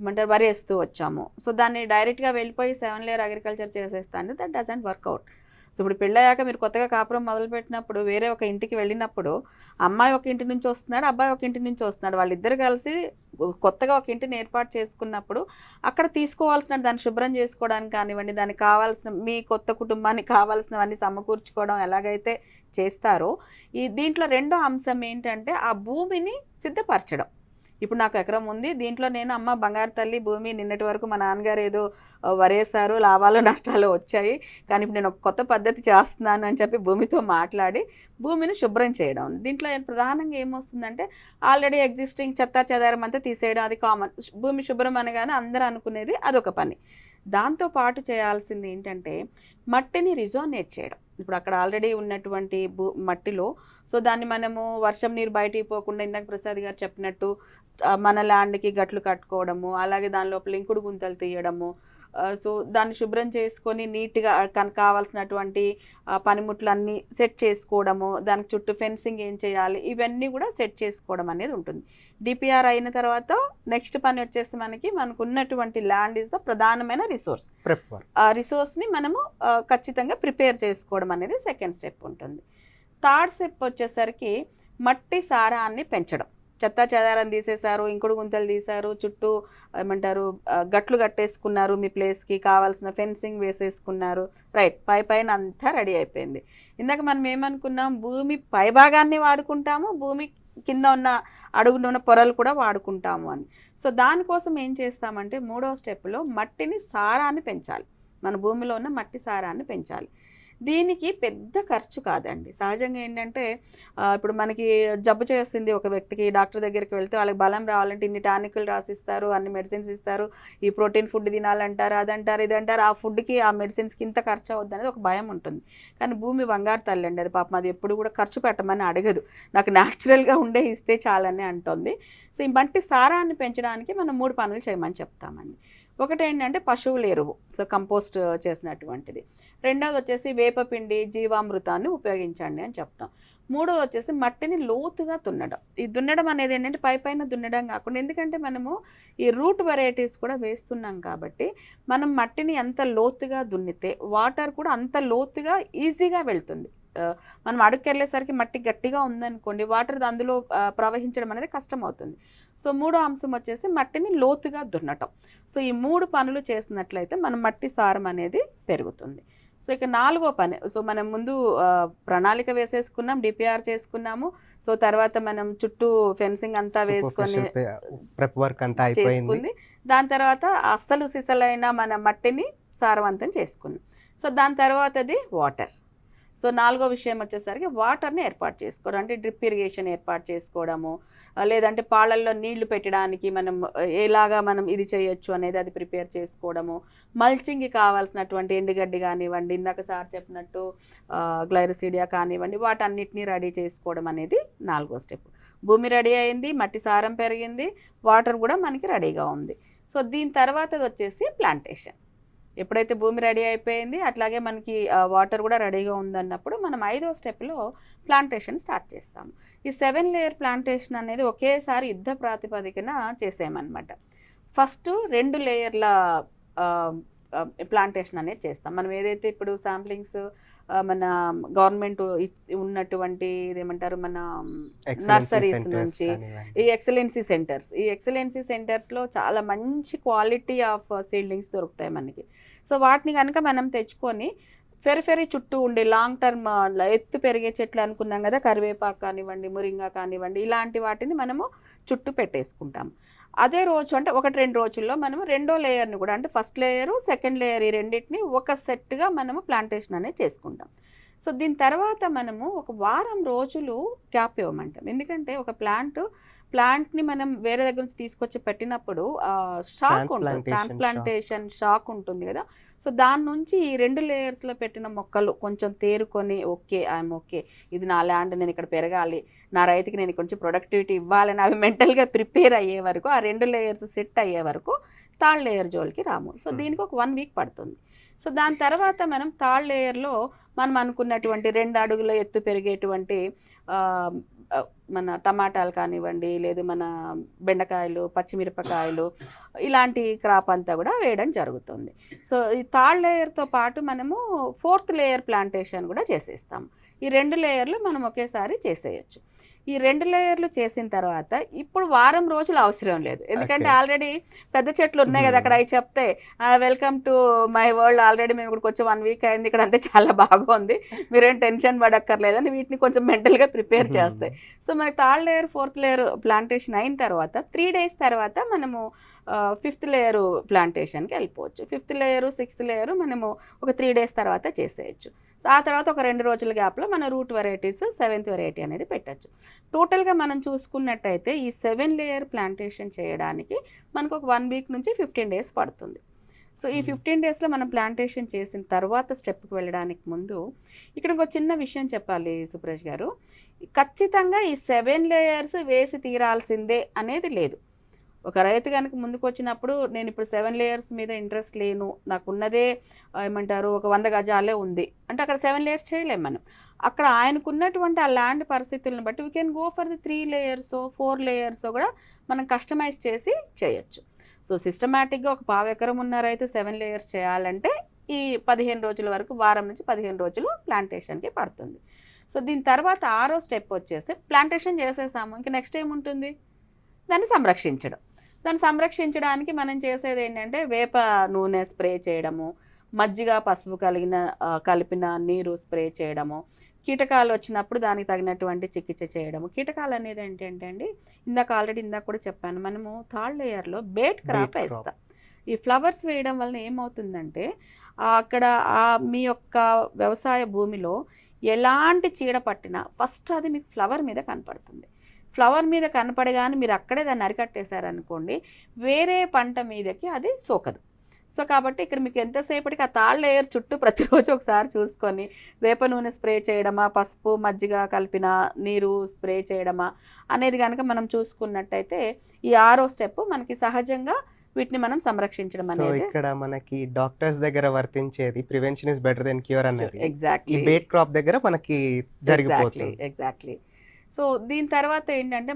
ఏమంటారు వరి వేస్తూ వచ్చాము, సో దాన్ని డైరెక్ట్గా వెళ్ళిపోయి 7 లేయర్ అగ్రికల్చర్ చేసేస్తా అంటే దట్ డజంట్ వర్కౌట్. సో ఇప్పుడు పెళ్ళయ్యాక మీరు కొత్తగా కాపురం మొదలుపెట్టినప్పుడు వేరే ఒక ఇంటికి వెళ్ళినప్పుడు అమ్మాయి ఒక ఇంటి నుంచి వస్తున్నాడు, అబ్బాయి ఒక ఇంటి నుంచి వస్తున్నాడు, వాళ్ళిద్దరు కలిసి కొత్తగా ఒక ఇంటిని ఏర్పాటు చేసుకున్నప్పుడు అక్కడ తీసుకోవాల్సిన దాన్ని శుభ్రం చేసుకోవడానికి కానివ్వండి, దానికి కావాల్సిన మీ కొత్త కుటుంబానికి కావాల్సినవన్నీ సమకూర్చుకోవడం ఎలాగైతే చేస్తారో, దీంట్లో రెండో అంశం ఏంటంటే ఆ భూమిని సిద్ధపరచడం. ఇప్పుడు నాకు ఎకరం ఉంది, దీంట్లో నేను అమ్మ బంగారు తల్లి భూమి, నిన్నటి వరకు మా నాన్నగారు ఏదో వరేశారు, లాభాలు నష్టాలు వచ్చాయి, కానీ ఇప్పుడు నేను ఒక కొత్త పద్ధతి చేస్తున్నాను అని చెప్పి భూమితో మాట్లాడి భూమిని శుభ్రం చేయడం. దీంట్లో ప్రధానంగా ఏమొస్తుందంటే ఆల్రెడీ ఎగ్జిస్టింగ్ చెత్త చెదారం అంతా తీసేయడం, అది కామన్. భూమి శుభ్రం అనగానే అందరూ అనుకునేది అదొక పని. దాంతోపాటు చేయాల్సింది ఏంటంటే మట్టిని రిజోనేట్ చేయడం. ఇప్పుడు అక్కడ ఆల్రెడీ ఉన్నటువంటి మట్టిలో సో దాన్ని మనము వర్షం నీరు బయటికి పోకుండా ఇందాక ప్రసాద్ గారు చెప్పినట్టు మన ల్యాండ్కి గట్లు కట్టుకోవడము, అలాగే దాని లోపల ఇంకుడు గుంతలు తీయడము, సో దాన్ని శుభ్రం చేసుకొని నీట్గా కావాల్సినటువంటి పనిముట్లన్నీ సెట్ చేసుకోవడము, దానికి చుట్టూ ఫెన్సింగ్ ఏం చేయాలి ఇవన్నీ కూడా సెట్ చేసుకోవడం అనేది ఉంటుంది. డిపిఆర్ అయిన తర్వాత నెక్స్ట్ పని వచ్చేసి మనకు ఉన్నటువంటి ల్యాండ్ ఈజ్ ద ప్రధానమైన రిసోర్స్. ఆ రిసోర్స్ని మనము ఖచ్చితంగా ప్రిపేర్ చేసుకోవడం అనేది సెకండ్ స్టెప్ ఉంటుంది. థర్డ్ స్టెప్ వచ్చేసరికి మట్టి సారాన్ని పెంచడం. చెత్త చెదారం తీసేశారు, ఇంకుడు గుంతలు తీశారు, చుట్టూ ఏమంటారు గట్లు కట్టేసుకున్నారు, మీ ప్లేస్కి కావాల్సిన ఫెన్సింగ్ వేసేసుకున్నారు, రైట్, పైన అంతా రెడీ అయిపోయింది. ఇందాక మనం ఏమనుకున్నాం, భూమి పై భాగాన్ని వాడుకుంటాము, భూమి కింద ఉన్న అడుగున ఉన్న పొరలు కూడా వాడుకుంటాము అని. సో దానికోసం ఏం చేస్తామంటే మూడవ స్టెప్లో మట్టిని సారాన్ని పెంచాలి. మన భూమిలో ఉన్న మట్టి సారాన్ని పెంచాలి. దీనికి పెద్ద ఖర్చు కాదండి. సహజంగా ఏంటంటే ఇప్పుడు మనకి జబ్బు చేస్తుంది ఒక వ్యక్తికి, డాక్టర్ దగ్గరికి వెళ్తే వాళ్ళకి బలం రావాలంటే ఇన్ని టానిక్లు రాసిస్తారు, అన్ని మెడిసిన్స్ ఇస్తారు, ఈ ప్రోటీన్ ఫుడ్ తినాలంటారు, అదంటారు ఇదంటారు, ఆ ఫుడ్కి ఆ మెడిసిన్స్కి ఇంత ఖర్చు అవుద్ది అనేది ఒక భయం ఉంటుంది. కానీ భూమి బంగారు తల్లి అండి, అది పాపం అది ఎప్పుడు కూడా ఖర్చు పెట్టమని అడగదు, నాకు న్యాచురల్గా ఉండే ఇస్తే చాలని అంటుంది. సో ఈ మట్టి సారాన్ని పెంచడానికి మనం 3 పనులు చేయమని చెప్తామండి. ఒకటి ఏంటంటే పశువుల ఎరువు, సో కంపోస్ట్ చేసినటువంటిది. రెండవది వచ్చేసి వేపపిండి, జీవామృతాన్ని ఉపయోగించండి అని చెప్తాం. మూడోది వచ్చేసి మట్టిని లోతుగా దున్నడం. ఈ దున్నడం అనేది ఏంటంటే పైన దున్నడం కాకుండా, ఎందుకంటే మనము ఈ రూట్ వెరైటీస్ కూడా వేస్తున్నాం కాబట్టి మనం మట్టిని ఎంత లోతుగా దున్నితే వాటర్ కూడా అంత లోతుగా ఈజీగా వెళ్తుంది. మనం అడుక్కెళ్ళేసరికి మట్టి గట్టిగా ఉందనుకోండి, వాటర్ అందులో ప్రవహించడం అనేది కష్టం అవుతుంది. సో 3వ అంశం వచ్చేసి మట్టిని లోతుగా దున్నటం. సో ఈ 3 పనులు చేసినట్లయితే మన మట్టి సారం అనేది పెరుగుతుంది. సో ఇక 4వ పని, సో మనం ముందు ప్రణాళిక వేసేసుకున్నాం, డిపిఆర్ చేసుకున్నాము. సో తర్వాత మనం చుట్టూ ఫెన్సింగ్ అంతా వేసుకొని ప్రెప్ వర్క్ అంతా అయిపోయింది. దాని తర్వాత అస్సలు సిసలైన మన మట్టిని సారవంతం చేసుకున్నాం. సో దాని తర్వాతది వాటర్. సో 4వ విషయం వచ్చేసరికి వాటర్ని ఏర్పాటు చేసుకోవడం, అంటే డ్రిప్ ఇరిగేషన్ ఏర్పాటు చేసుకోవడము, లేదంటే పాలల్లో నీళ్లు పెట్టడానికి మనం ఎలాగా మనం ఇది చేయొచ్చు అనేది అది ప్రిపేర్ చేసుకోవడము, మల్చింగ్కి కావాల్సినటువంటి ఎండుగడ్డి కానివ్వండి, ఇందాక సార్ చెప్పినట్టు గ్లైరిసిడియా కానివ్వండి, వాటన్నిటినీ రెడీ చేసుకోవడం అనేది 4వ స్టెప్. భూమి రెడీ అయింది, మట్టి సారం పెరిగింది, వాటర్ కూడా మనకి రెడీగా ఉంది. సో దీని తర్వాతది వచ్చేసి ప్లాంటేషన్. ఎప్పుడైతే భూమి రెడీ అయిపోయింది, అట్లాగే మనకి వాటర్ కూడా రెడీగా ఉందన్నప్పుడు మనం 5వ స్టెప్లో ప్లాంటేషన్ స్టార్ట్ చేస్తాము. ఈ 7 లేయర్ ప్లాంటేషన్ అనేది ఒకేసారి యుద్ధ ప్రాతిపదికన చేసామన్నమాట. ఫస్ట్ 2 లేయర్ల ప్లాంటేషన్ అనేది చేస్తాం. మనం ఏదైతే ఇప్పుడు శాంప్లింగ్స్ మన గవర్నమెంట్ ఉన్నటువంటి ఇదేమంటారు మన నర్సరీస్ నుంచి ఈ ఎక్సలెన్సీ సెంటర్స్లో చాలా మంచి క్వాలిటీ ఆఫ్ సీడ్లింగ్స్ దొరుకుతాయి మనకి. సో వాటిని కనుక మనం తెచ్చుకొని ఫెరి చుట్టూ ఉండే లాంగ్ టర్మ్ ఎత్తు పెరిగే చెట్లు అనుకున్నాం కదా, కరివేపాకు కానివ్వండి, మురింగా కానివ్వండి, ఇలాంటి వాటిని మనము చుట్టూ పెట్టేసుకుంటాం. అదే రోజు అంటే 1-2 రోజుల్లో మనము 2వ లేయర్ని కూడా, అంటే ఫస్ట్ లేయరు సెకండ్ లేయర్, ఈ రెండింటిని ఒక సెట్గా మనము ప్లాంటేషన్ అనేది చేసుకుంటాం. సో దీని తర్వాత మనము ఒక వారం రోజులు గ్యాప్ ఇవ్వమంటాం. ఎందుకంటే ఒక ప్లాంట్ని మనం వేరే దగ్గర నుంచి తీసుకొచ్చి పెట్టినప్పుడు షాక్ ఉంటుంది, ట్రాన్స్ప్లాంటేషన్ షాక్ ఉంటుంది కదా. సో దాని నుంచి ఈ 2 లేయర్స్లో పెట్టిన మొక్కలు కొంచెం తేరుకొని ఐఎమ్ ఓకే, ఇది నా ల్యాండ్, నేను ఇక్కడ పెరగాలి, నా రైతుకి నేను కొంచెం ప్రొడక్టివిటీ ఇవ్వాలని అవి మెంటల్గా ప్రిపేర్ అయ్యే వరకు, ఆ 2 లేయర్స్ సెట్ అయ్యే వరకు థర్డ్ లేయర్ జోలికి రాము. సో దీనికి ఒక 1 వీక్ పడుతుంది. సో దాని తర్వాత మనం థర్డ్ లేయర్లో మనం అనుకున్నటువంటి 2 అడుగుల ఎత్తు పెరిగేటువంటి మన టమాటాలు కానివ్వండి, లేదు మన బెండకాయలు, పచ్చిమిరపకాయలు, ఇలాంటి క్రాప్ అంతా కూడా వేయడం జరుగుతుంది. సో ఈ థర్డ్ లేయర్తో పాటు మనము 4th లేయర్ ప్లాంటేషన్ కూడా చేసేస్తాము. ఈ 2 లేయర్లు మనం ఒకేసారి చేసేయచ్చు. ఈ 2 లేయర్లు చేసిన తర్వాత ఇప్పుడు వారం రోజులు అవసరం లేదు, ఎందుకంటే ఆల్రెడీ పెద్ద చెట్లు ఉన్నాయి కదా అక్కడ. అవి చెప్తే welcome to my world, already మేము ఇక్కడికి వచ్చి 1 వీక్ అయింది, ఇక్కడ అంతే చాలా బాగుంది, మీరేం టెన్షన్ పడక్కర్లేదని వీటిని కొంచెం మెంటల్గా ప్రిపేర్ చేస్తాయి. సో మనకి third layer 4th layer plantation అయిన తర్వాత 3 days తర్వాత మనము 5th లేయర్ ప్లాంటేషన్కి వెళ్ళిపోవచ్చు. 5th లేయరు 6th లేయరు మనము ఒక 3 days తర్వాత చేసేయచ్చు. సో ఆ తర్వాత ఒక 2 రోజుల గ్యాప్లో మన రూట్ వెరైటీస్ 7th వెరైటీ అనేది పెట్టచ్చు. టోటల్గా మనం చూసుకున్నట్టయితే ఈ 7 లేయర్ ప్లాంటేషన్ చేయడానికి మనకు ఒక 1 వీక్ నుంచి 15 days పడుతుంది. సో ఈ 15 daysలో మనం ప్లాంటేషన్ చేసిన తర్వాత స్టెప్కి వెళ్ళడానికి ముందు ఇక్కడ ఒక చిన్న విషయం చెప్పాలి సుప్రేష్ గారు. ఖచ్చితంగా ఈ 7 లేయర్స్ వేసి తీరాల్సిందే అనేది లేదు. ఒక రైతు కనుక ముందుకు వచ్చినప్పుడు నేను ఇప్పుడు 7 లేయర్స్ మీద ఇంట్రెస్ట్ లేను, నాకున్నదే ఏమంటారు ఒక 100 గజాలే ఉంది అంటే అక్కడ 7 లేయర్స్ చేయలేము మనం. అక్కడ ఆయనకున్నటువంటి ఆ ల్యాండ్ పరిస్థితులను బట్టి we can go for the 3 layers 4 layers కూడా మనం కస్టమైజ్ చేసి చేయొచ్చు. సో సిస్టమేటిక్గా ఒక 1/2 ఎకరం ఉన్న రైతు 7 లేయర్స్ చేయాలంటే ఈ 15 రోజుల వరకు, వారం నుంచి 15 రోజులు ప్లాంటేషన్కి పడుతుంది. సో దీని తర్వాత 6వ స్టెప్ వచ్చేసి ప్లాంటేషన్ చేసేసాము, ఇంకా నెక్స్ట్ ఏముంటుంది, దాన్ని సంరక్షించడం. దాన్ని సంరక్షించడానికి మనం చేసేది ఏంటంటే వేప నూనె స్ప్రే చేయడము, మజ్జిగ పసుపు కలిపిన నీరు స్ప్రే చేయడము, కీటకాలు వచ్చినప్పుడు దానికి తగినటువంటి చికిత్స చేయడము. కీటకాలు అనేది ఏంటంటే అండి, ఇందాక కూడా చెప్పాను, మనము థర్డ్ లేయర్లో బేట్ క్రాప్ వేస్తాం. ఈ ఫ్లవర్స్ వేయడం వలన ఏమవుతుందంటే అక్కడ మీ యొక్క వ్యవసాయ భూమిలో ఎలాంటి చీడ పట్టినా ఫస్ట్ అది మీకు ఫ్లవర్ మీద కనపడుతుంది. ఫ్లవర్ మీద కనపడగానే మీరు అక్కడే దాన్ని అరికట్టేశారనుకోండి, వేరే పంట మీదకి అది సోకదు. సో కాబట్టి ఇక్కడ మీకు ఎంతసేపటికి ఆ తాళ్ళ లేయర్ చుట్టూ ప్రతిరోజు ఒకసారి చూసుకొని వేప నూనె స్ప్రే చేయడమా, పసుపు మజ్జిగ కలిపిన నీరు స్ప్రే చేయడమా అనేది కనుక మనం చూసుకున్నట్టయితే ఈ 6వ స్టెప్ మనకి సహజంగా వీటిని మనం సంరక్షించడం సో అనేది. ఇక్కడ మనకి డాక్టర్స్ దగ్గర వర్తించేది prevention is better than cure అనేది ఈ ఎగ్జాక్ట్లీ బేట్ క్రాప్ దగ్గర మనకి జరిగిపోతుంది. ఎగ్జాక్ట్లీ. సో దీని తర్వాత ఏంటంటే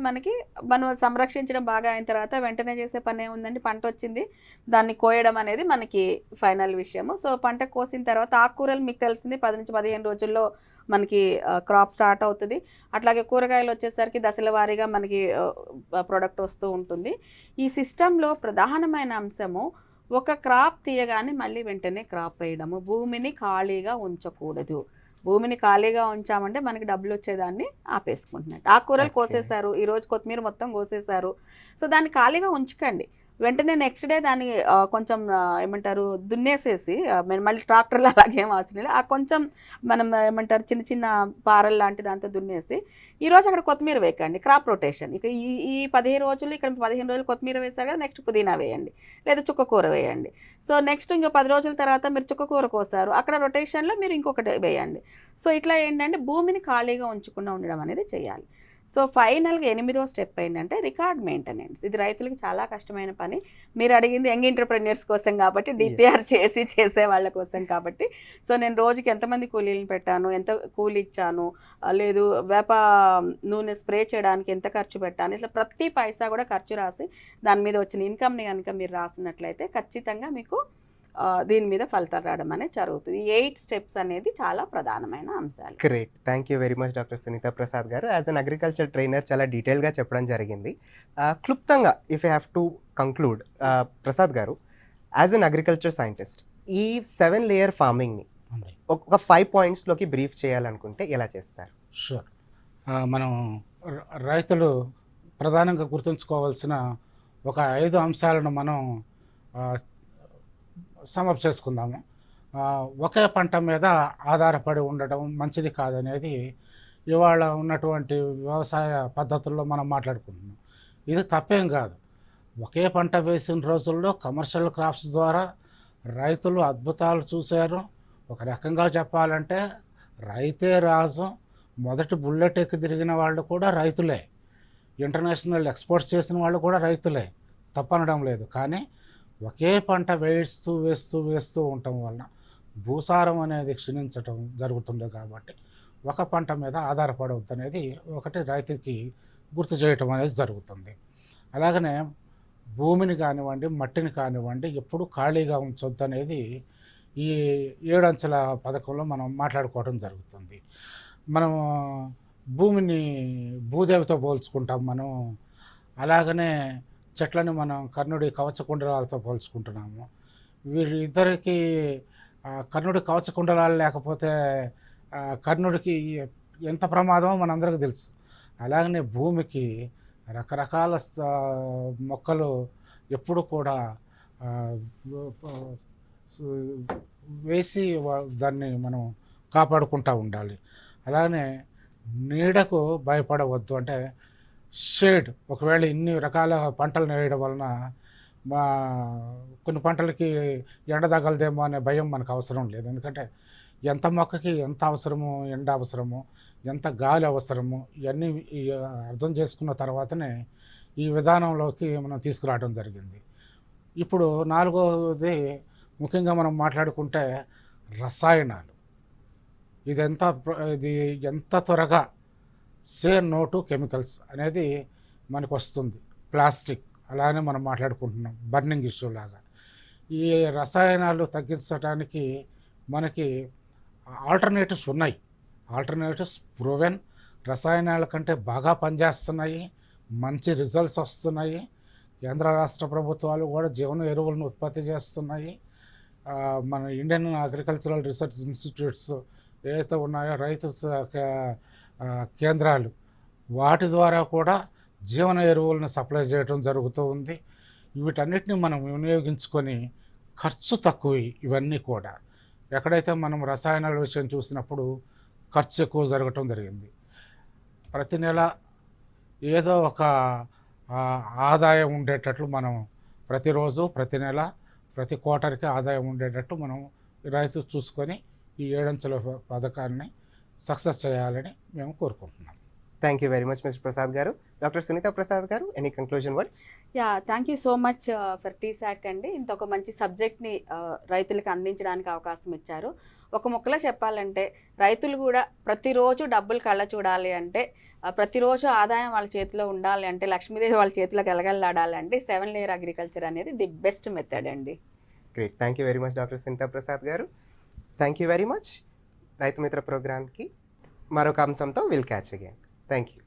మనం సంరక్షించడం బాగా అయిన తర్వాత వెంటనే చేసే పని ఏముందండి, పంట వచ్చింది దాన్ని కోయడం అనేది మనకి ఫైనల్ విషయము. సో పంట కోసిన తర్వాత ఆకుకూరలు మీకు తెలిసింది 10 నుంచి 15 రోజుల్లో మనకి క్రాప్ స్టార్ట్ అవుతుంది. అట్లాగే కూరగాయలు వచ్చేసరికి దశల వారీగా మనకి ప్రొడక్ట్ వస్తూ ఉంటుంది. ఈ సిస్టంలో ప్రధానమైన అంశము ఒక క్రాప్ తీయగానే మళ్ళీ వెంటనే క్రాప్ వేయడము, భూమిని ఖాళీగా ఉంచకూడదు. భూమిని ఖాళీగా ఉంచామంటే మనకి డబ్బులు వచ్చేదాన్ని ఆపేసుకుంటున్నట్టు. ఆకుకూరలు కోసేశారు, ఈరోజు కొత్తిమీర మొత్తం కోసేశారు, సో దాన్ని ఖాళీగా ఉంచకండి. వెంటనే నెక్స్ట్ డే దాన్ని కొంచెం ఏమంటారు దున్నేసేసి మళ్ళీ ట్రాక్టర్లో అలాగేం అవసరం లేదు, ఆ కొంచెం మనం ఏమంటారు చిన్న చిన్న పారల్ లాంటి దాంతో దున్నేసి ఈరోజు అక్కడ కొత్తిమీర వేయకండి. Crop rotation. ఇక ఈ 15 రోజులు ఇక్కడ 15 రోజులు కొత్తిమీర వేశారు కదా, నెక్స్ట్ పుదీనా వేయండి లేదా చుక్కకూర వేయండి. సో నెక్స్ట్ ఇంకో 10 రోజుల తర్వాత మీరు చుక్కకూర కోసారు, అక్కడ రొటేషన్లో మీరు ఇంకొకటి వేయండి. సో ఇట్లా ఏంటంటే భూమిని ఖాళీగా ఉంచకుండా ఉండడం అనేది చేయాలి. సో ఫైనల్గా 8వ స్టెప్ ఏంటంటే రికార్డ్ మెయింటెనెన్స్. ఇది రైతులకి చాలా కష్టమైన పని. మీరు అడిగింది యంగ్ ఎంటర్‌ప్రెన్యూర్స్ కోసం కాబట్టి, డిపిఆర్ చేసే వాళ్ళ కోసం కాబట్టి. సో నేను రోజుకి ఎంతమంది కూలీలను పెట్టాను, ఎంత కూలి ఇచ్చాను, లేదు వేప నూనె స్ప్రే చేయడానికి ఎంత ఖర్చు పెట్టాను, ఇట్లా ప్రతి పైసా కూడా ఖర్చు రాసి దాని మీద వచ్చిన ఇన్కమ్ని కనుక మీరు రాసినట్లయితే ఖచ్చితంగా మీకు దీని మీద ఫలితాలు రావడం అనేది జరుగుతుంది. ఈ 8 స్టెప్స్ అనేది చాలా ప్రధానమైన అంశాలు. Great, thank you very much doctor Sunitha Prasad గారు. యాజ్ అన్ అగ్రికల్చర్ ట్రైనర్ చాలా డీటెయిల్గా చెప్పడం జరిగింది. క్లుప్తంగా if you have to conclude, Prasad గారు యాజ్ అన్ అగ్రికల్చర్ సైంటిస్ట్ ఈ 7 లేయర్ ఫార్మింగ్ని ఒక 5 పాయింట్స్లోకి బ్రీఫ్ చేయాలనుకుంటే ఎలా చేస్తారు? షూర్. మనం రైతులు ప్రధానంగా గుర్తుంచుకోవాల్సిన ఒక 5 అంశాలను మనం సమప్ చేసుకుందాము. ఒకే పంట మీద ఆధారపడి ఉండడం మంచిది కాదనేది ఇవాళ ఉన్నటువంటి వ్యవసాయ పద్ధతుల్లో మనం మాట్లాడుకుంటున్నాం. ఇది తప్పేం కాదు. ఒకే పంట వేసిన రోజుల్లో కమర్షియల్ క్రాప్స్ ద్వారా రైతులు అద్భుతాలు చూశారు. ఒక రకంగా చెప్పాలంటే రైతే రాజు. మొదటి బుల్లెట్ ఎక్కి తిరిగిన వాళ్ళు కూడా రైతులే, ఇంటర్నేషనల్ ఎక్స్పోర్ట్స్ చేసిన వాళ్ళు కూడా రైతులే, తప్పనడం లేదు. కానీ ఒకే పంట వేస్తూ ఉండటం వలన భూసారం అనేది క్షీణించటం జరుగుతుంది. కాబట్టి ఒక పంట మీద ఆధారపడవద్దు అనేది ఒకటి రైతుకి గుర్తు చేయటం అనేది జరుగుతుంది. అలాగనే భూమిని కానివ్వండి, మట్టిని కానివ్వండి ఎప్పుడు ఖాళీగా ఉంచొద్దు అనేది ఈ 7 అంచెల పథకంలో మనం మాట్లాడుకోవడం జరుగుతుంది. మనం భూమిని భూదేవితో పోల్చుకుంటాం మనం. అలాగనే చెట్లని మనం కర్ణుడి కవచకుండలాలతో పోల్చుకుంటున్నాము. వీరిద్దరికి కర్ణుడి కవచకుండలాలు లేకపోతే కర్ణుడికి ఎంత ప్రమాదమో మనందరికీ తెలుసు. అలాగనే భూమికి రకరకాల మొక్కలు ఎప్పుడు కూడా వేసి దాన్ని మనం కాపాడుకుంటూ ఉండాలి. అలానే నీడకు భయపడవద్దు. అంటే షేడ్, ఒకవేళ ఇన్ని రకాల పంటలు వేయడం వలన కొన్ని పంటలకి ఎండ తగలదేమో అనే భయం మనకు అవసరం లేదు. ఎందుకంటే ఎంత మొక్కకి ఎంత అవసరమో, ఎండ అవసరమో, ఎంత గాలి అవసరమో ఇవన్నీ అర్థం చేసుకున్న తర్వాతనే ఈ విధానంలోకి మనం తీసుకురావడం జరిగింది. ఇప్పుడు 4వది ముఖ్యంగా మనం మాట్లాడుకుంటే రసాయనాలు. ఇది ఎంత త్వరగా సే నో టు కెమికల్స్ అనేది మనకు వస్తుంది. ప్లాస్టిక్ అలానే మనం మాట్లాడుకుంటున్నాం, బర్నింగ్ ఇష్యూ లాగా. ఈ రసాయనాలు తగ్గించడానికి మనకి ఆల్టర్నేటివ్స్ ఉన్నాయి. ఆల్టర్నేటివ్స్ ప్రూవెన్, రసాయనాల కంటే బాగా పనిచేస్తున్నాయి, మంచి రిజల్ట్స్ వస్తున్నాయి. కేంద్ర రాష్ట్ర ప్రభుత్వాలు కూడా జీవన ఎరువులను ఉత్పత్తి చేస్తున్నాయి. మన ఇండియన్ అగ్రికల్చరల్ రీసెర్చ్ ఇన్స్టిట్యూట్స్ ఏవైతే ఉన్నాయో, రైతు కేంద్రాలు, వాటి ద్వారా కూడా జీవన ఎరువులను సప్లై చేయడం జరుగుతూ ఉంది. వీటన్నిటిని మనం వినియోగించుకొని ఖర్చు తక్కువ ఇవన్నీ కూడా ఎక్కడైతే మనం రసాయనాల విషయం చూసినప్పుడు ఖర్చు ఎక్కువ జరగటం జరిగింది. ప్రతి నెల ఏదో ఒక ఆదాయం ఉండేటట్లు మనం ప్రతిరోజు ప్రతి నెల ప్రతి క్వార్టర్కి ఆదాయం ఉండేటట్టు మనం రైతు చూసుకొని ఈ 7 అంచెల పథకాన్ని సక్సెస్ చేయాలని మేము కోరుకుంటున్నాం. Thank you very much mister Prasad గారు. డాక్టర్ సునీత ప్రసాద్ గారు, any conclusion words? Yeah, thank you so much for T-SAT అండి. ఇంత ఒక మంచి సబ్జెక్ట్ని రైతులకు అందించడానికి అవకాశం ఇచ్చారు. ఒక ముక్కలో చెప్పాలంటే రైతులు కూడా ప్రతిరోజు డబ్బులు కళ్ళ చూడాలి అంటే, ప్రతిరోజు ఆదాయం వాళ్ళ చేతిలో ఉండాలి అంటే, లక్ష్మీదేవి వాళ్ళ చేతిలో గలగలలాడాలి అంటే 7 లేయర్ అగ్రికల్చర్ అనేది ది బెస్ట్ మెథడ్ అండి. Great, thank you very much doctor Sunitha Prasad గారు. Thank you very much. Rythu Mitra ప్రోగ్రామ్కి మరొక అంశంతో will catch again. Thank you.